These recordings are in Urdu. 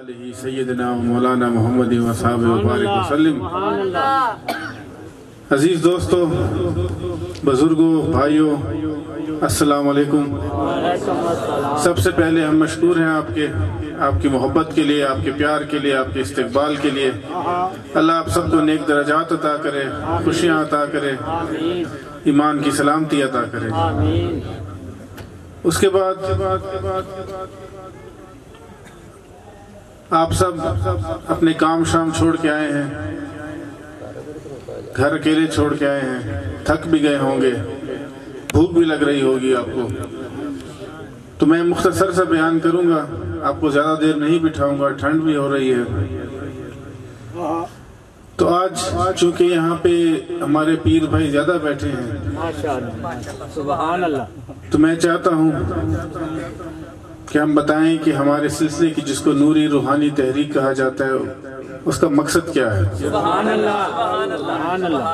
علیہ سیدنا مولانا محمد و صحابہ وبارک وسلم۔ عزیز دوستو، بزرگوں، بھائیوں، السلام علیکم۔ سب سے پہلے ہم مشکور ہیں آپ کی محبت کے لیے، آپ کے پیار کے لیے، آپ کے استقبال کے لیے۔ اللہ آپ سب کو نیک درجات عطا کرے، خوشیاں عطا کرے، ایمان کی سلامتی عطا کرے۔ اس کے بعد آپ سب اپنے کام شام چھوڑ کے آئے ہیں، گھر اکیلے چھوڑ کے آئے ہیں، تھک بھی گئے ہوں گے، بھوک بھی لگ رہی ہوگی آپ کو، تو میں مختصر سا بیان کروں گا، آپ کو زیادہ دیر نہیں بٹھاؤں گا، ٹھنڈ بھی ہو رہی ہے۔ تو آج چونکہ یہاں پہ ہمارے پیر بھائی زیادہ بیٹھے ہیں، سبحان اللہ، تو میں چاہتا ہوں کہ ہم بتائیں کہ ہمارے سلسلے کی جس کو نوری روحانی تحریک کہا جاتا ہے اس کا مقصد کیا ہے۔ سبحان اللہ، سبحان اللہ۔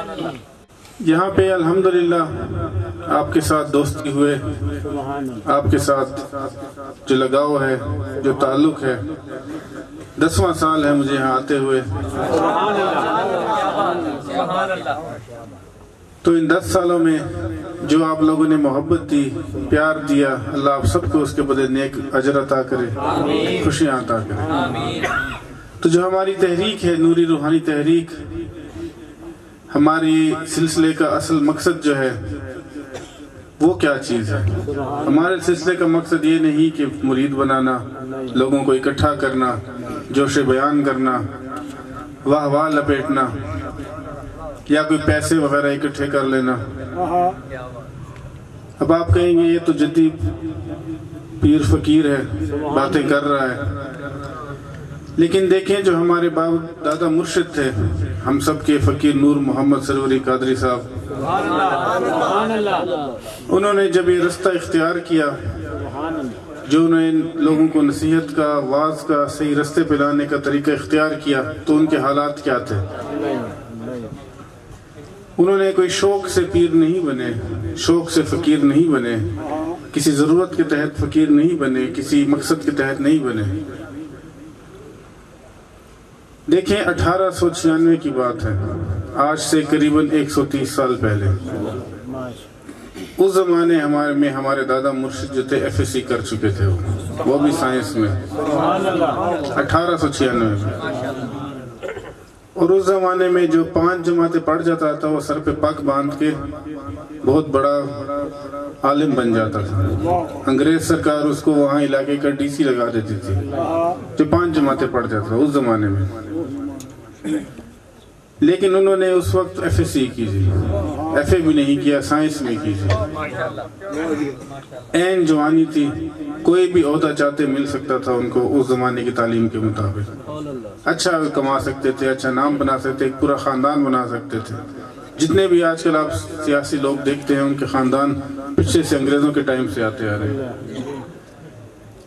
یہاں پہ الحمدللہ آپ کے ساتھ دوستی ہوئے، آپ کے ساتھ جو لگاؤ ہے، جو تعلق ہے، 10واں سال ہے مجھے یہاں آتے ہوئے۔ تو ان 10 سالوں میں جو آپ لوگوں نے محبت دی، پیار دیا، اللہ آپ سب کو اس کے بدلے نیک اجر عطا کرے، خوشیاں عطا کرے۔ تو جو ہماری تحریک ہے، نوری روحانی تحریک، ہماری سلسلے کا اصل مقصد جو ہے وہ کیا چیز ہے؟ ہمارے سلسلے کا مقصد یہ نہیں کہ مرید بنانا، لوگوں کو اکٹھا کرنا، جوش بیان کرنا، واہ واہ لپیٹنا، یا کوئی پیسے وغیرہ اکٹھے کر لینا۔ اب آپ کہیں گے یہ تو جدی پیر فقیر ہے، باتیں کر رہا ہے، لیکن دیکھیں جو ہمارے باپ دادا مرشد تھے، ہم سب کے فقیر نور محمد سروری قادری صاحب، انہوں نے جب یہ رستہ اختیار کیا، جو انہوں نے لوگوں کو نصیحت کا، واعظ کا، صحیح رستے پہ لانے کا طریقہ اختیار کیا، تو ان کے حالات کیا تھے؟ انہوں نے کوئی شوق سے پیر نہیں بنے، شوق سے فقیر نہیں بنے، کسی ضرورت کے تحت فقیر نہیں بنے، کسی مقصد کے تحت نہیں بنے۔ دیکھیں 1896 کی بات ہے، آج سے قریباً 130 سال پہلے۔ اس زمانے میں ہمارے دادا مرشد جو تھے FSC کر چکے تھے، وہ بھی سائنس میں، 1896 میں۔ اور اس زمانے میں جو 5 جماعتیں پڑھ جاتا تھا وہ سر پہ پگ باندھ کے بہت بڑا عالم بن جاتا تھا۔ انگریز سرکار اس کو وہاں علاقے کا DC لگا دیتی تھی، جو 5 جماعتیں پڑھ جاتا تھا اس زمانے میں۔ لیکن انہوں نے اس وقت FSC کی تھی، FA بھی نہیں کیا، سائنس میں کی تھی۔ این جوانی تھی، کوئی بھی عہدہ چاہتے مل سکتا تھا ان کو اس زمانے کی تعلیم کے مطابق۔ اچھا کما سکتے تھے، اچھا نام بنا سکتے، ایک پورا خاندان بنا سکتے تھے۔ جتنے بھی آج کل آپ سیاسی لوگ دیکھتے ہیں ان کے خاندان پیچھے سے انگریزوں کے ٹائم سے آتے آ رہے ہیں،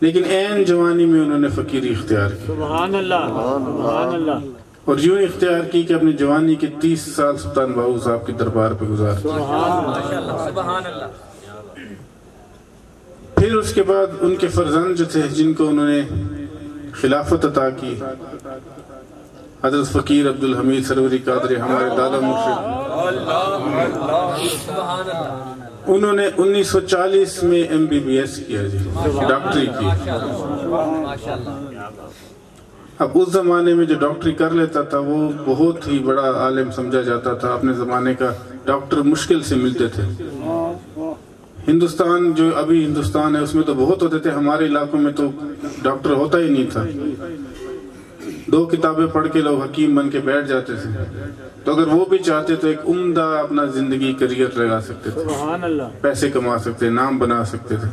لیکن این جوانی میں انہوں نے فقیری اختیار کی۔ سبحان اللہ، سبحان اللہ۔ اور یوں اختیار کی کہ اپنی جوانی کے 30 سال سلطان باہو صاحب کے دربار پہ گزار دی۔ پھر اس کے بعد ان کے فرزند جو تھے، جن کو انہوں نے خلافت عطا کی، حضرت فقیر عبدالحمید سروری قادری، ہمارے دادا مرشد، انہوں نے 1940 میں MBBS کیا جی، ڈاکٹری کی۔ اب اس زمانے میں جو ڈاکٹری کر لیتا تھا وہ بہت ہی بڑا عالم سمجھا جاتا تھا، اپنے زمانے کا ڈاکٹر مشکل سے ملتے تھے۔ ہندوستان جو ابھی ہندوستان ہے اس میں تو بہت ہوتے تھے، ہمارے علاقوں میں تو ڈاکٹر ہوتا ہی نہیں تھا۔ 2 کتابیں پڑھ کے لوگ حکیم بن کے بیٹھ جاتے تھے، تو اگر وہ بھی چاہتے تو ایک عمدہ اپنا زندگی کیریئر لگا سکتے تھے، پیسے کما سکتے، نام بنا سکتے تھے۔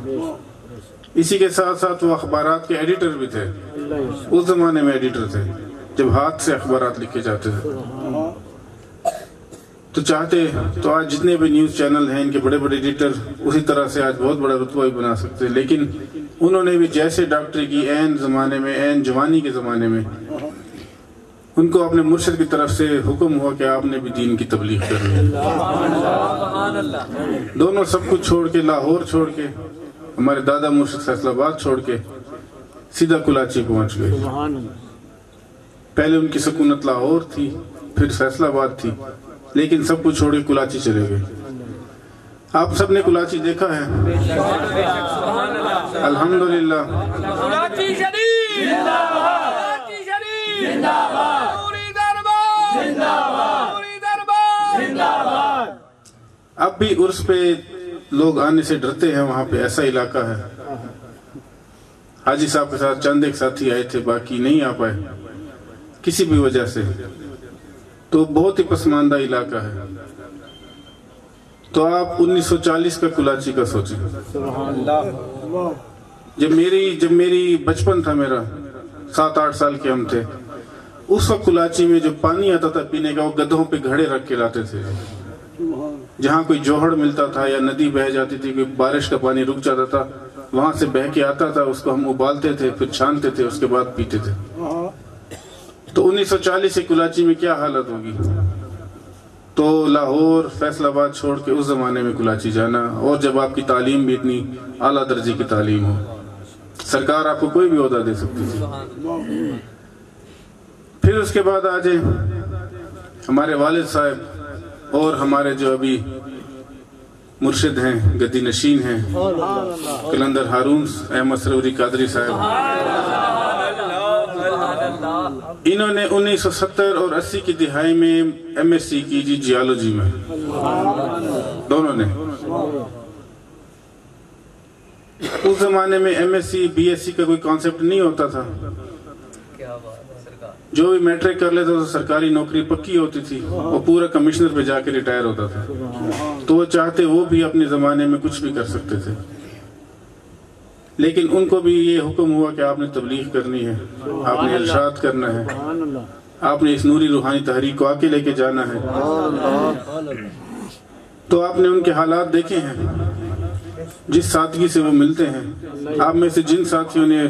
اسی کے ساتھ ساتھ وہ اخبارات کے ایڈیٹر بھی تھے، اس زمانے میں ایڈیٹر تھے جب ہاتھ سے اخبارات لکھے جاتے تھے۔ تو چاہتے تو آج جتنے بھی نیوز چینل ہیں ان کے بڑے بڑے ایڈیٹر اسی طرح سے آج بہت بڑا رتبہ بھی بنا سکتے، لیکن انہوں نے بھی جیسے ڈاکٹری کی عین زمانے میں، عین جوانی کے زمانے میں، ان کو اپنے مرشد کی طرف سے حکم ہوا کہ آپ نے بھی دین کی تبلیغ کرنی ہے۔ دونوں سب کچھ چھوڑ کے، لاہور چھوڑ کے، ہمارے دادا مرشد فیصل آباد چھوڑ کے، سیدھا کلاچی پہنچ گئے. سبحان اللہ. پہلے ان کی سکونت لاہور تھی، پھر فیصل آباد تھی، لیکن سب کچھ چھوڑ کے کلاچی چلے گئے. آپ سب نے کلاچی دیکھا ہے الحمدللہ. کلاچی شریف زندہ باد، کلاچی شریف زندہ باد، پوری دربار زندہ باد، پوری دربار زندہ باد. اب بھی عرس پہ لوگ آنے سے ڈرتے ہیں، وہاں پہ ایسا علاقہ ہے. حاجی صاحب کے ساتھ چند ایک ساتھی آئے تھے، باقی نہیں آ پائے کسی بھی وجہ سے. تو بہت ہی پسماندہ علاقہ ہے. تو آپ 1940 کا کلاچی کا سوچیں. سبحان اللہ. جب میری بچپن تھا، میرا 7-8 سال کے ہم تھے، اس وقت کلاچی میں جو پانی آتا تھا پینے کا، وہ گدھوں پہ گھڑے رکھ کے لاتے تھے. جہاں کوئی جوہڑ ملتا تھا یا ندی بہہ جاتی تھی، کوئی بارش کا پانی رک جاتا تھا، وہاں سے بہہ کے آتا تھا، اس کو ہم ابالتے تھے، پھر چھانتے تھے، اس کے بعد پیتے تھے. تو 1940 سے کلاچی میں کیا حالت ہوگی. تو لاہور فیصل آباد چھوڑ کے اس زمانے میں کلاچی جانا، اور جب آپ کی تعلیم بھی اتنی اعلیٰ درجے کی تعلیم ہو، سرکار آپ کو کوئی بھی عہدہ دے سکتی تھی. پھر اس کے بعد آ جائیں ہمارے والد صاحب اور ہمارے جو ابھی مرشد ہیں، گدی نشین ہیں، قلندر ہارون احمد سروری قادری صاحب. انہوں نے 1970 اور 80 کی دہائی میں ایم ایس سی کی جی جیالوجی میں، دونوں نے. اس زمانے میں M S C B S C کا کوئی کانسیپٹ نہیں ہوتا تھا. جو بھی میٹرک کر لیتا تو سرکاری نوکری پکی ہوتی تھی، وہ پورا کمشنر پہ جا کے ریٹائر ہوتا تھا. تو وہ چاہتے وہ بھی اپنے زمانے میں کچھ بھی کر سکتے تھے، لیکن ان کو بھی یہ حکم ہوا کہ آپ نے تبلیغ کرنی ہے، آپ نے ارشاد کرنا ہے، آپ نے اس نوری روحانی تحریک کو آگے لے کے جانا ہے. تو آپ نے ان کے حالات دیکھے ہیں، جس سادگی سے وہ ملتے ہیں. آپ میں سے جن ساتھیوں نے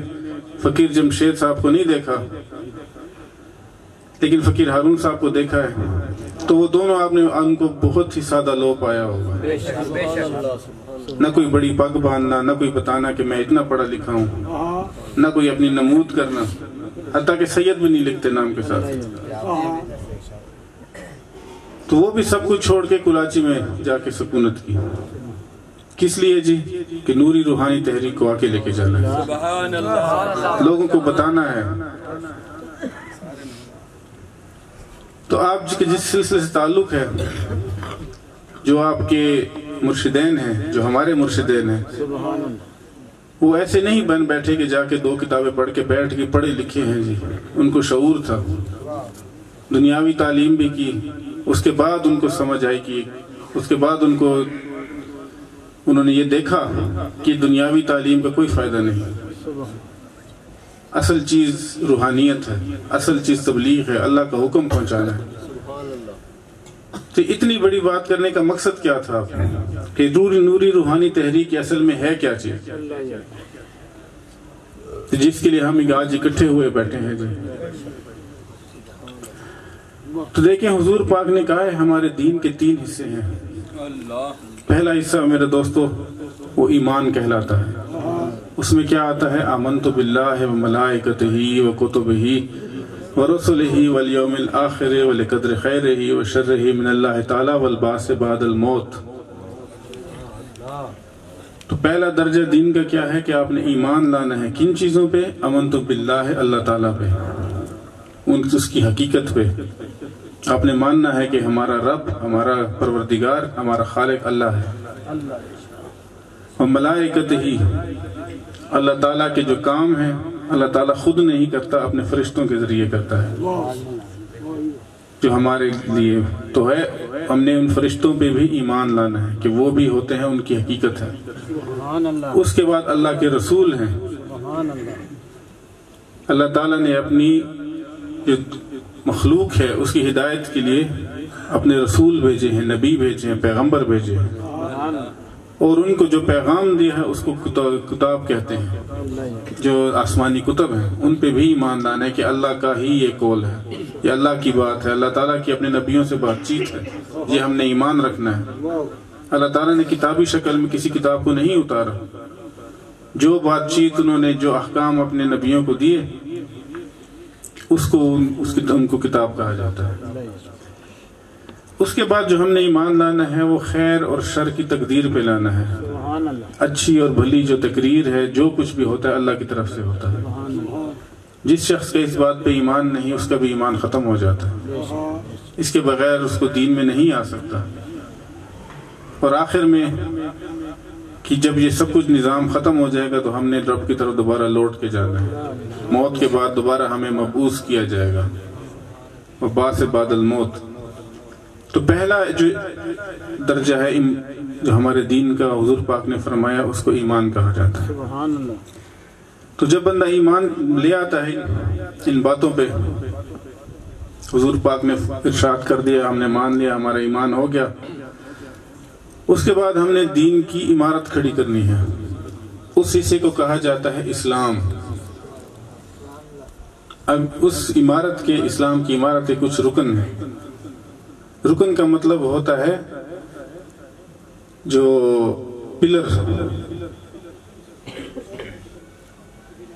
فقیر جمشید صاحب کو نہیں دیکھا لیکن فقیر ہارون صاحب کو دیکھا ہے، تو وہ دونوں آپ نے ان کو بہت ہی سادہ لو پایا ہوگا. نہ کوئی بڑی پگ باندھنا، نہ کوئی بتانا کہ میں اتنا پڑھا لکھا ہوں، نہ کوئی اپنی نمود کرنا، حتیٰ کہ سید بھی نہیں لکھتے نام کے ساتھ. تو وہ بھی سب کچھ چھوڑ کے کلاچی میں جا کے سکونت کی. کس لیے جی؟ کہ نوری روحانی تحریک کو آگے لے کے جانا ہے، لوگوں کو بتانا ہے. تو آپ جس سلسلے سے تعلق ہے، جو آپ کے مرشدین ہیں، جو ہمارے مرشدین ہیں، وہ ایسے نہیں بن بیٹھے کہ جا کے 2 کتابیں پڑھ کے بیٹھ کے پڑھے لکھے ہیں جی. ان کو شعور تھا، دنیاوی تعلیم بھی کی، اس کے بعد ان کو سمجھ آئی کہ اس کے بعد انہوں نے یہ دیکھا کہ دنیاوی تعلیم کا کوئی فائدہ نہیں. اصل چیز روحانیت ہے، اصل چیز تبلیغ ہے، اللہ کا حکم پہنچانا ہے. تو اتنی بڑی بات کرنے کا مقصد کیا تھا کہ نوری روحانی تحریک اصل میں ہے کیا چیز، جس کے لیے ہم آج اکٹھے ہوئے بیٹھے ہیں جی. تو دیکھیں حضور پاک نے کہا ہے ہمارے دین کے 3 حصے ہیں. پہلا حصہ میرے دوستو وہ ایمان کہلاتا ہے. اس میں کیا آتا ہے؟ آمنت باللہ وملائکتہ وکتبہ ورسلہ والیوم الآخر ولقدر خیرہ وشرہ من اللہ تعالی والبعث بعد الموت. تو پہلا درجہ دین کا کیا ہے کہ آپ نے ایمان لانا ہے. کن چیزوں پہ؟ آمنت باللہ، اللہ تعالیٰ پہ، اس کی حقیقت پہ. آپ نے ماننا ہے کہ ہمارا رب، ہمارا پروردگار، ہمارا خالق اللہ ہے. اور ملائکتہ ہی، اللہ تعالیٰ کے جو کام ہیں اللہ تعالیٰ خود نہیں کرتا، اپنے فرشتوں کے ذریعے کرتا ہے جو ہمارے لیے تو ہے. ہم نے ان فرشتوں پہ بھی ایمان لانا ہے کہ وہ بھی ہوتے ہیں، ان کی حقیقت ہے. اس کے بعد اللہ کے رسول ہیں. اللہ تعالیٰ نے اپنی جو مخلوق ہے اس کی ہدایت کے لیے اپنے رسول بھیجے ہیں، نبی بھیجے ہیں، پیغمبر بھیجے ہیں، اور ان کو جو پیغام دیا ہے اس کو کتاب کہتے ہیں. جو آسمانی کتب ہیں ان پہ بھی ایمان لانا ہے کہ اللہ کا ہی یہ قول ہے، یہ اللہ کی بات ہے، اللہ تعالیٰ کی اپنے نبیوں سے بات چیت ہے، یہ ہم نے ایمان رکھنا ہے. اللہ تعالیٰ نے کتابی شکل میں کسی کتاب کو نہیں اتارا، جو بات چیت انہوں نے جو احکام اپنے نبیوں کو دیے ان کو کتاب کہا جاتا ہے۔ اس کے بعد جو ہم نے ایمان لانا ہے وہ خیر اور شر کی تقدیر پہ لانا ہے۔ اچھی اور بھلی جو تقریر ہے، جو کچھ بھی ہوتا ہے اللہ کی طرف سے ہوتا ہے۔ جس شخص کا اس بات پہ ایمان نہیں اس کا بھی ایمان ختم ہو جاتا ہے، اس کے بغیر اس کو دین میں نہیں آ سکتا۔ اور آخر میں کہ جب یہ سب کچھ نظام ختم ہو جائے گا تو ہم نے رب کی طرف دوبارہ لوٹ کے جانا ہے۔ موت کے بعد دوبارہ ہمیں مبعوث کیا جائے گا، وبعث بعد الموت۔ تو پہلا جو درجہ ہے جو ہمارے دین کا حضور پاک نے فرمایا اس کو ایمان کہا جاتا ہے۔ تو جب بندہ ایمان لے آتا ہے ان باتوں پہ، حضور پاک نے ارشاد کر دیا، ہم نے مان لیا، ہمارا ایمان ہو گیا، اس کے بعد ہم نے دین کی عمارت کھڑی کرنی ہے۔ اس حصے کو کہا جاتا ہے اسلام۔ اب اس عمارت کے، اسلام کی عمارت کے کچھ رکن ہیں۔ رکن کا مطلب ہوتا ہے جو پلر،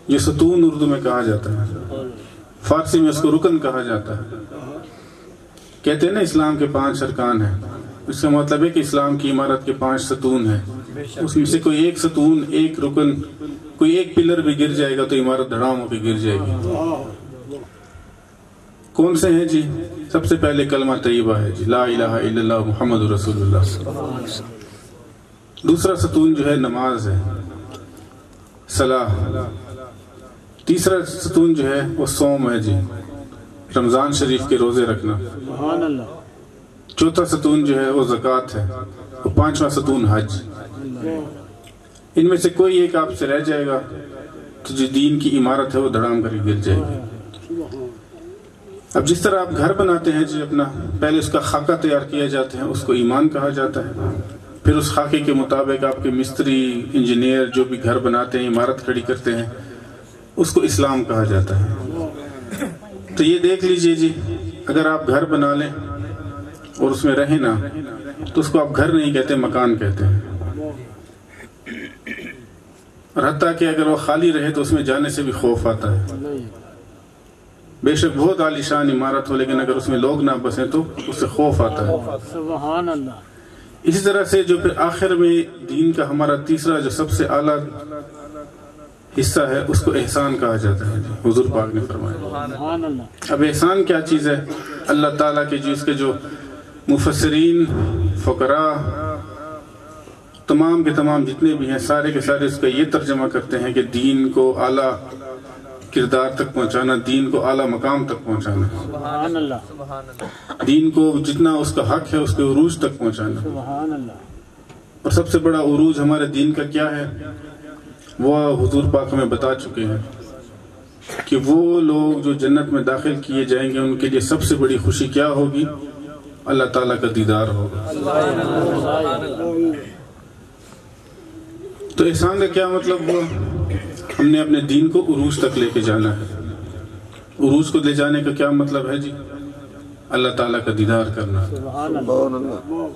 یہ ستون اردو میں کہا جاتا ہے، فارسی میں اس کو رکن کہا جاتا ہے۔ کہتے ہیں نا اسلام کے 5 ارکان ہیں، اس کا مطلب ہے کہ اسلام کی عمارت کے 5 ستون ہیں، اس میں سے کوئی ایک ستون، ایک رکن، کوئی ایک پلر بھی گر جائے گا تو عمارت دھڑام ہو کے گر جائے گی۔ کون سے ہیں جی؟ سب سے پہلے کلمہ طیبہ ہے جی، لا الہ الا اللہ محمد رسول اللہ۔ دوسرا ستون جو ہے نماز ہے، صلاح۔ تیسرا ستون جو ہے وہ صوم ہے جی، رمضان شریف کے روزے رکھنا۔ چوتھا ستون جو ہے وہ زکوٰۃ ہے، اور 5واں ستون حج۔ ان میں سے کوئی ایک آپ سے رہ جائے گا تو جو دین کی عمارت ہے وہ دھڑام کر کے گر جائے گی۔ اب جس طرح آپ گھر بناتے ہیں جی اپنا، پہلے اس کا خاکہ تیار کیا جاتا ہے، اس کو ایمان کہا جاتا ہے۔ پھر اس خاکے کے مطابق آپ کے مستری، انجینئر جو بھی گھر بناتے ہیں، عمارت کھڑی کرتے ہیں، اس کو اسلام کہا جاتا ہے۔ تو یہ دیکھ لیجئے جی، اگر آپ گھر بنا لیں اور اس میں رہیں نا تو اس کو آپ گھر نہیں کہتے، مکان کہتے ہیں۔ اور حتیٰ کہ اگر وہ خالی رہے تو اس میں جانے سے بھی خوف آتا ہے۔ بے شک بہت عالی شان عمارت ہو، لیکن اگر اس میں لوگ نہ بسیں تو اس سے خوف آتا ہے۔ سبحان اللہ۔ اسی طرح سے جو پھر آخر میں دین کا ہمارا تیسرا جو سب سے اعلیٰ حصہ ہے اس کو احسان کہا جاتا ہے، حضور پاک نے فرمایا۔ سبحان اللہ۔ اب احسان کیا چیز ہے؟ اللہ تعالیٰ کے جس کے جو مفسرین، فقراء، تمام کے تمام جتنے بھی ہیں، سارے کے سارے اس کا یہ ترجمہ کرتے ہیں کہ دین کو اعلیٰ کردار تک پہنچانا، دین کو اعلیٰ مقام تک پہنچانا، سبحان اللہ۔ دین کو جتنا اس کا حق ہے اس کے عروج تک پہنچانا۔ سبحان اللہ۔ اور سب سے بڑا عروج ہمارے دین کا کیا ہے؟ وہ حضور پاک ہمیں بتا چکے ہیں کہ وہ لوگ جو جنت میں داخل کیے جائیں گے ان کے لیے سب سے بڑی خوشی کیا ہوگی؟ اللہ تعالیٰ کا دیدار ہوگا۔ تو احسان کا کیا مطلب ہوا؟ ہم نے اپنے دین کو عروج تک لے کے جانا ہے۔ عروج کو لے جانے کا کیا مطلب ہے جی؟ اللہ تعالیٰ کا دیدار کرنا۔ سبحان اللہ۔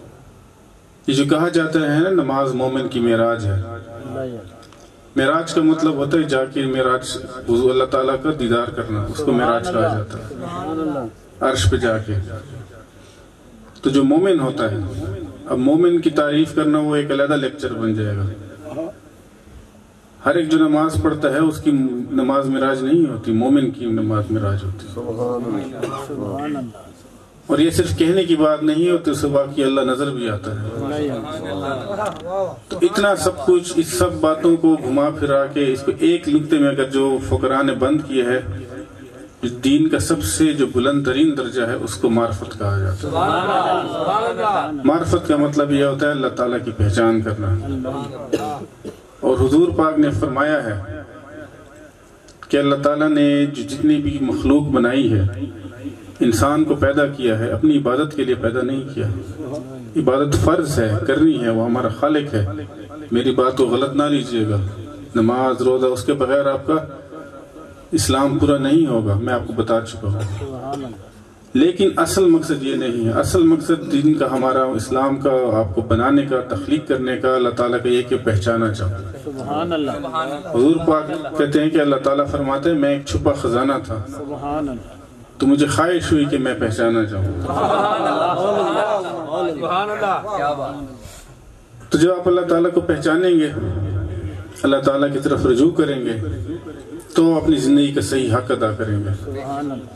یہ جو کہا جاتا ہے نا نماز مومن کی معراج ہے، معراج کا مطلب ہوتا ہے جا کے معراج حضور اللہ تعالیٰ کا دیدار کرنا، اس کو معراج کہا جاتا ہے، سبحان اللہ۔ عرش پہ جا کے۔ تو جو مومن ہوتا ہے، اب مومن کی تعریف کرنا وہ ایک علیحدہ لیکچر بن جائے گا۔ ہر ایک جو نماز پڑھتا ہے اس کی نماز معراج نہیں ہوتی، مومن کی نماز معراج ہوتی۔ سبحان اللہ۔ اور یہ صرف کہنے کی بات نہیں ہوتی، اس سے واقعی اللہ نظر بھی آتا ہے۔ تو اتنا سب کچھ، اس سب باتوں کو گھما پھرا کے اس کو ایک نقطے میں اگر جو فقراء نے بند کیا ہے، دین کا سب سے جو بلند ترین درجہ ہے اس کو معرفت کہا جاتا ہے۔ معرفت کا مطلب یہ ہوتا ہے اللہ تعالیٰ کی پہچان کرنا۔ اور حضور پاک نے فرمایا ہے کہ اللہ تعالیٰ نے جو جتنی بھی مخلوق بنائی ہے، انسان کو پیدا کیا ہے، اپنی عبادت کے لیے پیدا نہیں کیا۔ عبادت فرض ہے، کرنی ہے، وہ ہمارا خالق ہے۔ میری بات کو غلط نہ لیجئے گا، نماز روزہ اس کے بغیر آپ کا اسلام پورا نہیں ہوگا، میں آپ کو بتا چکا ہوں۔ لیکن اصل مقصد یہ نہیں ہے. اصل مقصد دین کا، ہمارا اسلام کا، آپ کو بنانے کا، تخلیق کرنے کا اللہ تعالیٰ کا یہ کہ پہچانا چاہو. سبحان اللہ. حضور پاک کہتے ہیں کہ اللہ تعالیٰ فرماتے ہیں میں ایک چھپا خزانہ تھا سبحان اللہ. تو مجھے خواہش ہوئی کہ میں پہچانا چاہوں. تو جب آپ اللہ تعالیٰ کو پہچانیں گے، اللہ تعالیٰ کی طرف رجوع کریں گے، تو اپنی زندگی کا صحیح حق ادا کریں گے. سبحان اللہ.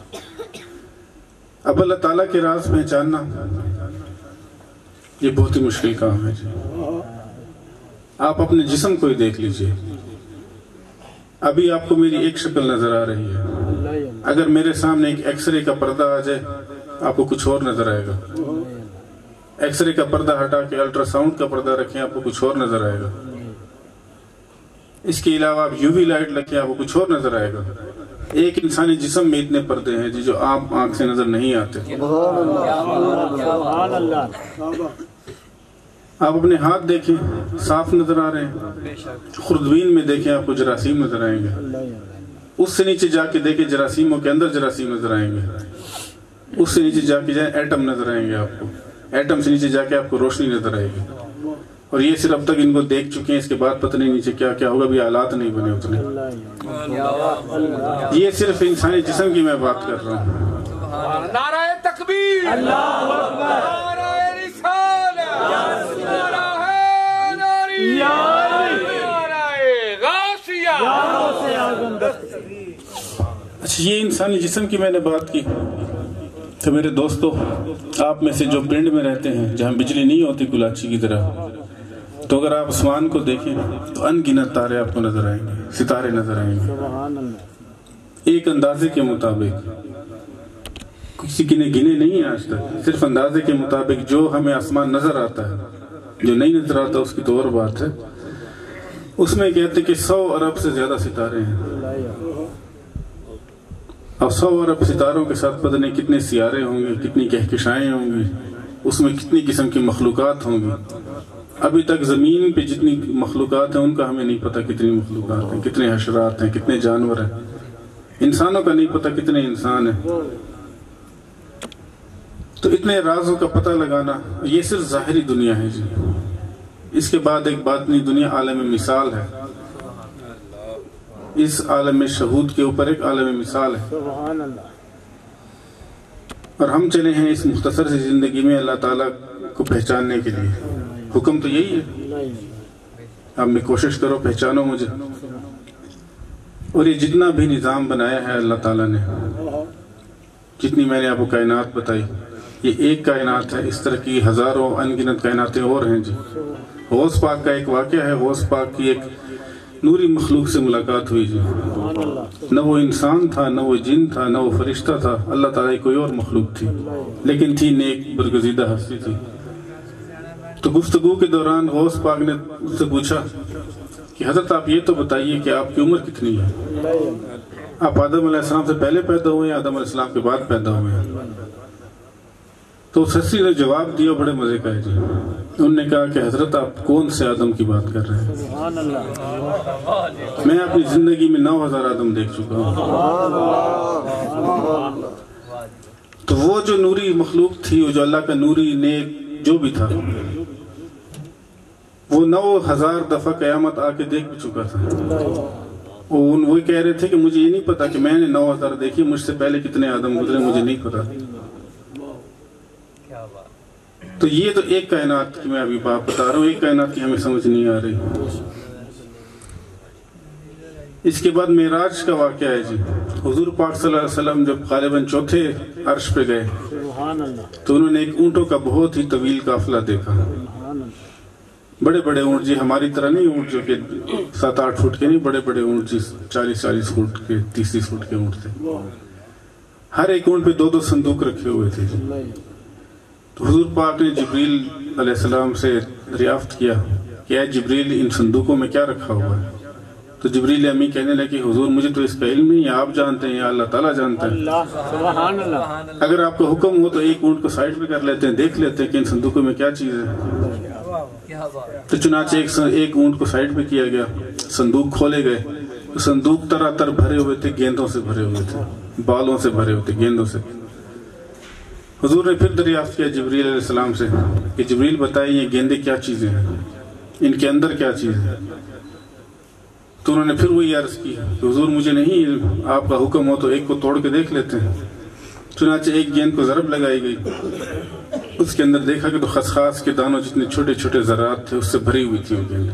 اب اللہ تعالیٰ کے راز پہچاننا یہ بہت ہی مشکل کام ہے جی. آپ اپنے جسم کو ہی دیکھ لیجئے. ابھی آپ کو میری ایک شکل نظر آ رہی ہے، اگر میرے سامنے ایک ایکس رے کا پردہ آ جائے آپ کو کچھ اور نظر آئے گا. ایکس رے کا پردہ ہٹا کے الٹرا ساؤنڈ کا پردہ رکھیں آپ کو کچھ اور نظر آئے گا. اس کے علاوہ آپ یو وی لائٹ رکھیں آپ کو کچھ اور نظر آئے گا. ایک انسانی جسم میں اتنے پردے ہیں جی جو عام آنکھ سے نظر نہیں آتے. سبحان اللہ. آپ اپنے ہاتھ دیکھیں صاف نظر آ رہے ہیں. خوردبین میں دیکھیں آپ کو جراثیم نظر آئیں گے. اس سے نیچے جا کے دیکھیں جراثیموں کے اندر جراثیم نظر آئیں گے. اس سے نیچے جا کے جائیں ایٹم نظر آئیں گے آپ کو. ایٹم سے نیچے جا کے آپ کو روشنی نظر آئے گی. اور یہ صرف اب تک ان کو دیکھ چکے ہیں، اس کے بعد پتہ نہیں نیچے کیا کیا ہوگا، بھی حالات نہیں بنے اتنے. یہ صرف انسانی جسم کی میں بات کر رہا ہوں. نعرہ تکبیر، اللہ اکبر، نعرہ رسالت، اچھا یہ انسانی جسم کی میں نے بات کی. تو میرے دوستو، آپ میں سے جو پنڈ میں رہتے ہیں جہاں بجلی نہیں ہوتی کلاچی کی طرح، تو اگر آپ آسمان کو دیکھیں تو ان گنت تارے آپ کو نظر آئیں گے، ستارے نظر آئیں گے. سبحان اللہ. ایک اندازے کے مطابق، کسی کی نے گنے نہیں آج تک، صرف اندازے کے مطابق جو ہمیں آسمان نظر آتا ہے، جو نہیں نظر آتا اس کی تو اور بات ہے. اس میں کہتے کہ 100 ارب سے زیادہ ستارے ہیں. اور 100 ارب ستاروں کے ساتھ پتہ نہیں کتنے سیارے ہوں گے، کتنی کہکشائیں ہوں گی، اس میں کتنی قسم کی مخلوقات ہوں گی. ابھی تک زمین پہ جتنی مخلوقات ہیں ان کا ہمیں نہیں پتہ کتنی مخلوقات ہیں، کتنے حشرات ہیں، کتنے جانور ہیں. انسانوں کا نہیں پتہ کتنے انسان ہیں. تو اتنے رازوں کا پتہ لگانا یہ صرف ظاہری دنیا ہے جی. اس کے بعد ایک باطنی دنیا عالم مثال ہے. اس عالم شہود کے اوپر ایک عالم مثال ہے. سبحان اللہ. اور ہم چلے ہیں اس مختصر سی زندگی میں اللہ تعالیٰ کو پہچاننے کے لیے. حکم تو یہی ہے، اب میں کوشش کرو پہچانو مجھے. اور یہ جتنا بھی نظام بنایا ہے اللہ تعالیٰ نے، جتنی میں نے آپ کو کائنات بتائی، یہ ایک کائنات ہے. اس طرح کی ہزاروں ان گنت کائناتیں اور ہیں جی. غوث پاک کا ایک واقعہ ہے. غوث پاک کی ایک نوری مخلوق سے ملاقات ہوئی جی. نہ وہ انسان تھا، نہ وہ جن تھا، نہ وہ فرشتہ تھا. اللہ تعالیٰ کی کوئی اور مخلوق تھی، لیکن تھی نیک برگزیدہ ہستی تھی. تو گفتگو کے دوران غوث پاک نے اس سے پوچھا کہ حضرت آپ یہ تو بتائیے کہ آپ کی عمر کتنی ہے؟ آپ آدم علیہ السلام سے پہلے پیدا ہوئے ہیں، آدم علیہ السلام کے بعد پیدا ہوئے ہیں؟ تو اس ہستی نے جواب دیا، بڑے مزے کا ہے جی. انہوں نے کہا کہ حضرت آپ کون سے آدم کی بات کر رہے ہیں؟ سبحان اللہ. میں اپنی زندگی میں 9000 آدم دیکھ چکا ہوں. تو وہ جو نوری مخلوق تھی، وہ جو اللہ کا نوری نیک جو بھی تھا، وہ 9000 دفعہ قیامت آ کے دیکھ بھی چکا تھا. وہ کہہ رہے تھے کہ مجھے یہ نہیں پتا کہ میں نے 9000 دیکھی، مجھ سے پہلے کتنے آدم گزرے مجھے نہیں پتا. تو یہ تو ایک کائنات کی میں ابھی بات بتا رہا ہوں، ایک کائنات کی ہمیں سمجھ نہیں آ رہی. اس کے بعد معراج کا واقعہ ہے جی. حضور پاک صلی اللہ علیہ وسلم جب غالباً چوتھے عرش پہ گئے تو انہوں نے ایک اونٹوں کا بہت ہی طویل قافلہ دیکھا. بڑے بڑے اونٹ جی، ہماری طرح نہیں اونٹ جو کہ 7-8 فٹ کے نہیں، بڑے بڑے اونٹ جی 40-40 فٹ کے، 30-30 فٹ کے اونٹ تھے. ہر ایک اونٹ پہ 2-2 صندوق رکھے ہوئے تھے جی. تو حضور پاک نے جبریل علیہ السلام سے دریافت کیا کہ اے جبریل ان صندوقوں میں کیا رکھا ہوا ہے؟ تو جبریل امی کہنے لگے حضور مجھے تو اس کا علم نہیں ہے، آپ جانتے ہیں یا اللہ تعالیٰ جانتا ہے. سبحان اللہ. اگر آپ کا حکم ہو تو ایک اونٹ کو سائڈ پہ کر لیتے ہیں، دیکھ لیتے ہیں کہ ان صندوقوں میں کیا چیز ہے. تو چنانچہ ایک اونٹ کو سائڈ پہ کیا گیا، صندوق کھولے گئے. تو صندوق طرح طرح بھرے ہوئے تھے، گیندوں سے بھرے ہوئے تھے، بالوں سے بھرے ہوئے تھے، گیندوں سے. حضور نے پھر دریافت کیا جبریل علیہ السلام سے کہ جبریل بتائیں یہ گیندے کیا چیزیں ہیں، ان کے اندر کیا چیز ہے؟ تو انہوں نے پھر وہی عرض کی کہ حضور مجھے نہیں، آپ کا حکم ہو تو ایک کو توڑ کے دیکھ لیتے ہیں۔ چنانچہ ایک گیند کو ضرب لگائی گئی، اس کے اندر دیکھا کہ تو خسخاس کے دانوں جتنے چھوٹے چھوٹے ذرات تھے اس سے بھری ہوئی تھی وہ گیند۔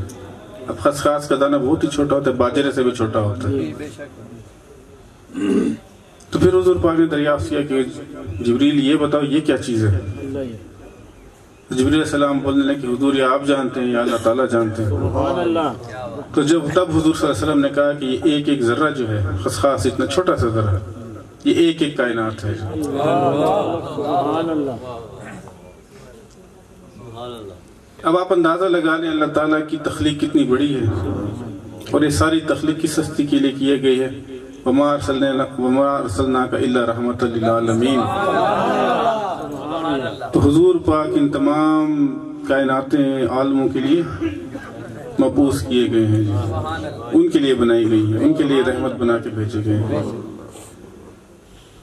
اب خسخاس کا دانہ بہت ہی چھوٹا ہوتا ہے، باجرے سے بھی چھوٹا ہوتا ہے۔ تو پھر حضور پاک نے دریافت کیا کہ جبریل یہ بتاؤ یہ کیا چیز ہے؟ جبریل علیہ السلام بولنے لگے کہ حضور یہ آپ جانتے ہیں یا اللہ تعالیٰ جانتے ہیں۔ سبحان اللہ۔ تو جب تب حضور صلی اللہ علیہ وسلم نے کہا کہ یہ ایک ایک ذرہ جو ہے خسخاس اتنا چھوٹا سا ذرہ، یہ ایک ایک کائنات ہے۔ سبحان اللہ۔ اب آپ اندازہ لگا لیں اللہ تعالیٰ کی تخلیق کتنی بڑی ہے، اور یہ ساری تخلیق کس ہستی کے لیے کی گئی ہے؟ وما ارسلناک الا رحمۃ للعالمین۔ تو حضور پاک ان تمام کائناتیں عالموں کے لیے مبعوث کیے گئے ہیں جی، ان کے لیے بنائی گئی ہیں، ان کے لیے رحمت بنا کے بھیجے گئے ہیں۔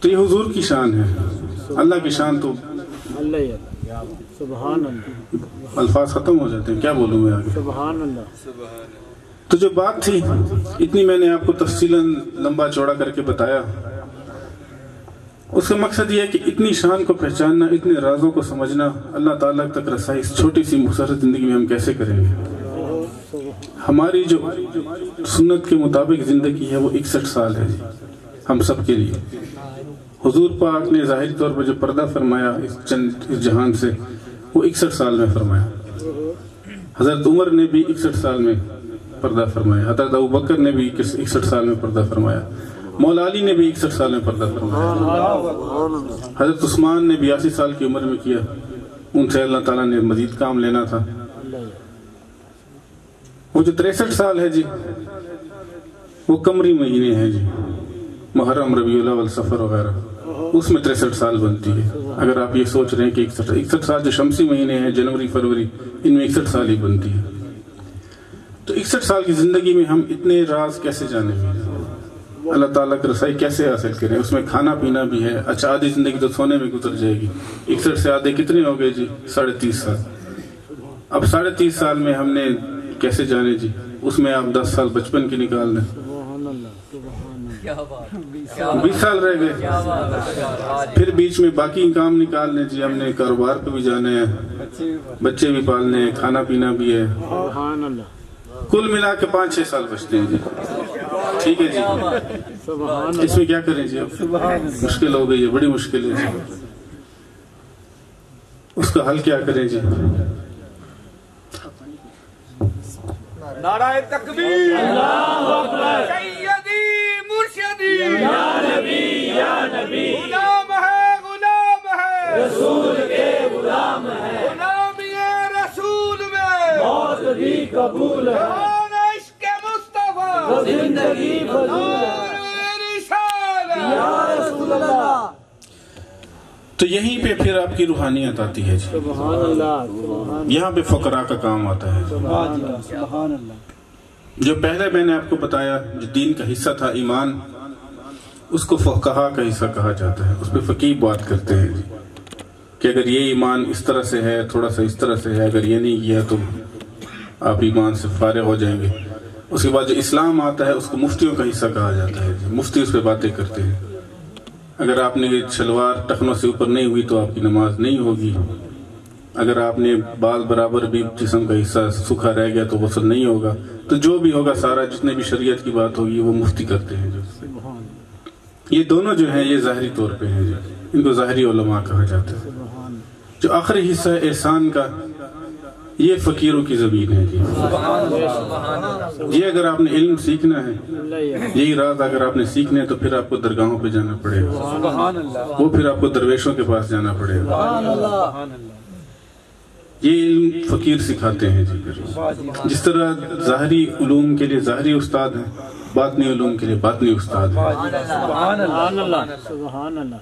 تو یہ حضور کی شان ہے، اللہ کی شان تو سبحان اللہ، الفاظ ختم ہو جاتے ہیں، کیا بولوں میں آگے۔ سبحان اللہ۔ تو جو بات تھی اتنی میں نے آپ کو تفصیلاً لمبا چوڑا کر کے بتایا، اس کا مقصد یہ ہے کہ اتنی شان کو پہچاننا، اتنے رازوں کو سمجھنا، اللہ تعالیٰ تک رسائی اس چھوٹی سی مختصر زندگی میں ہم کیسے کریں گے۔ ہماری جو سنت کے مطابق زندگی ہے وہ 61 سال ہے جی، ہم سب کے لیے۔ حضور پاک نے ظاہری طور پر جو پردہ فرمایا اس جہان سے وہ 61 سال میں فرمایا۔ حضرت عمر نے بھی 61 سال میں پردہ فرمایا، حضرت ابوبکر نے بھی 61 سال میں پردہ فرمایا، مولا علی نے بھی 61 سال میں پردہ فرمایا، حضرت عثمان نے 82 سال کی عمر میں کیا، ان سے اللہ تعالیٰ نے مزید کام لینا تھا۔ وہ جو 63 سال ہے جی وہ قمری مہینے ہیں جی، محرم، ربیع الاول، صفر وغیرہ، اس میں 63 سال بنتی ہے۔ اگر آپ یہ سوچ رہے ہیں کہ 61 سال جو شمسی مہینے ہیں جنوری فروری، ان میں 61 سال ہی بنتی ہے، تو 61 سال کی زندگی میں ہم اتنے راز کیسے جانیں گے؟ اللہ تعالیٰ کی رسائی کیسے حاصل کریں؟ اس میں کھانا پینا بھی ہے۔ اچھا آدھی زندگی تو سونے میں گزر جائے گی، 61 سے آدھے کتنے ہو گئے جی؟ 30.5 سال۔ اب 30.5 سال میں ہم نے کیسے جانے جی؟ اس میں آپ 10 سال بچپن کی نکال لیں، 20 سال رہ گئے۔ پھر بیچ میں باقی کام نکال لیں جی، ہم نے کاروبار پہ بھی جانا ہے، بچے بھی پالنے ہیں، کھانا پینا بھی ہے، کل ملا کے 5-6 سال بچتے ہیں جی۔ ٹھیک ہے جی، اس میں کیا کریں جی؟ اب مشکل ہو گئی ہے، بڑی مشکل ہے جی، اس کا حل کیا کریں جی؟ نعرہ تکبیر، سیدی مرشدی، یا نبی یا نبی، غلام ہے رسول کے غلام ہے، غلامی رسول میں موت بھی قبول ہے، عشق مصطفیٰ زندگی فضول ہے، رسالت یا رسول اللہ۔ تو یہیں پہ پھر آپ کی روحانیت آتی ہے جی، سبحان اللہ۔ یہاں پہ فقراء کا کام آتا ہے۔ سبحان اللہ۔ جو پہلے میں نے آپ کو بتایا جو دین کا حصہ تھا ایمان، اس کو فقہا کا حصہ کہا جاتا ہے، اس پہ فقیہ بات کرتے ہیں جی کہ اگر یہ ایمان اس طرح سے ہے، تھوڑا سا اس طرح سے ہے، اگر یہ نہیں کیا تو آپ ایمان سے فارغ ہو جائیں گے۔ اس کے بعد جو اسلام آتا ہے اس کو مفتیوں کا حصہ کہا جاتا ہے جی، مفتی اس پہ باتیں کرتے ہیں۔ اگر آپ نے شلوار ٹخنوں سے اوپر نہیں ہوئی تو آپ کی نماز نہیں ہوگی، اگر آپ نے بال برابر بھی جسم کا حصہ سوکھا رہ گیا تو غسل نہیں ہوگا، تو جو بھی ہوگا سارا جتنے بھی شریعت کی بات ہوگی وہ مفتی کرتے ہیں جو۔ یہ دونوں جو ہیں یہ ظاہری طور پہ ہیں جی، ان کو ظاہری علماء کہا جاتا ہے۔ جو آخری حصہ ہے احسان کا، یہ فقیروں کی زبین ہے جی۔ یہ اگر آپ نے علم سیکھنا ہے، یہی راز اگر آپ نے سیکھنا ہے تو پھر آپ کو درگاہوں پہ جانا پڑے گا، وہ پھر آپ کو درویشوں کے پاس جانا پڑے گا۔ یہ علم فقیر سکھاتے ہیں جی۔ جس طرح ظاہری علوم کے لیے ظاہری استاد ہیں، باطنی علوم کے لیے باطنی استاد ہیں۔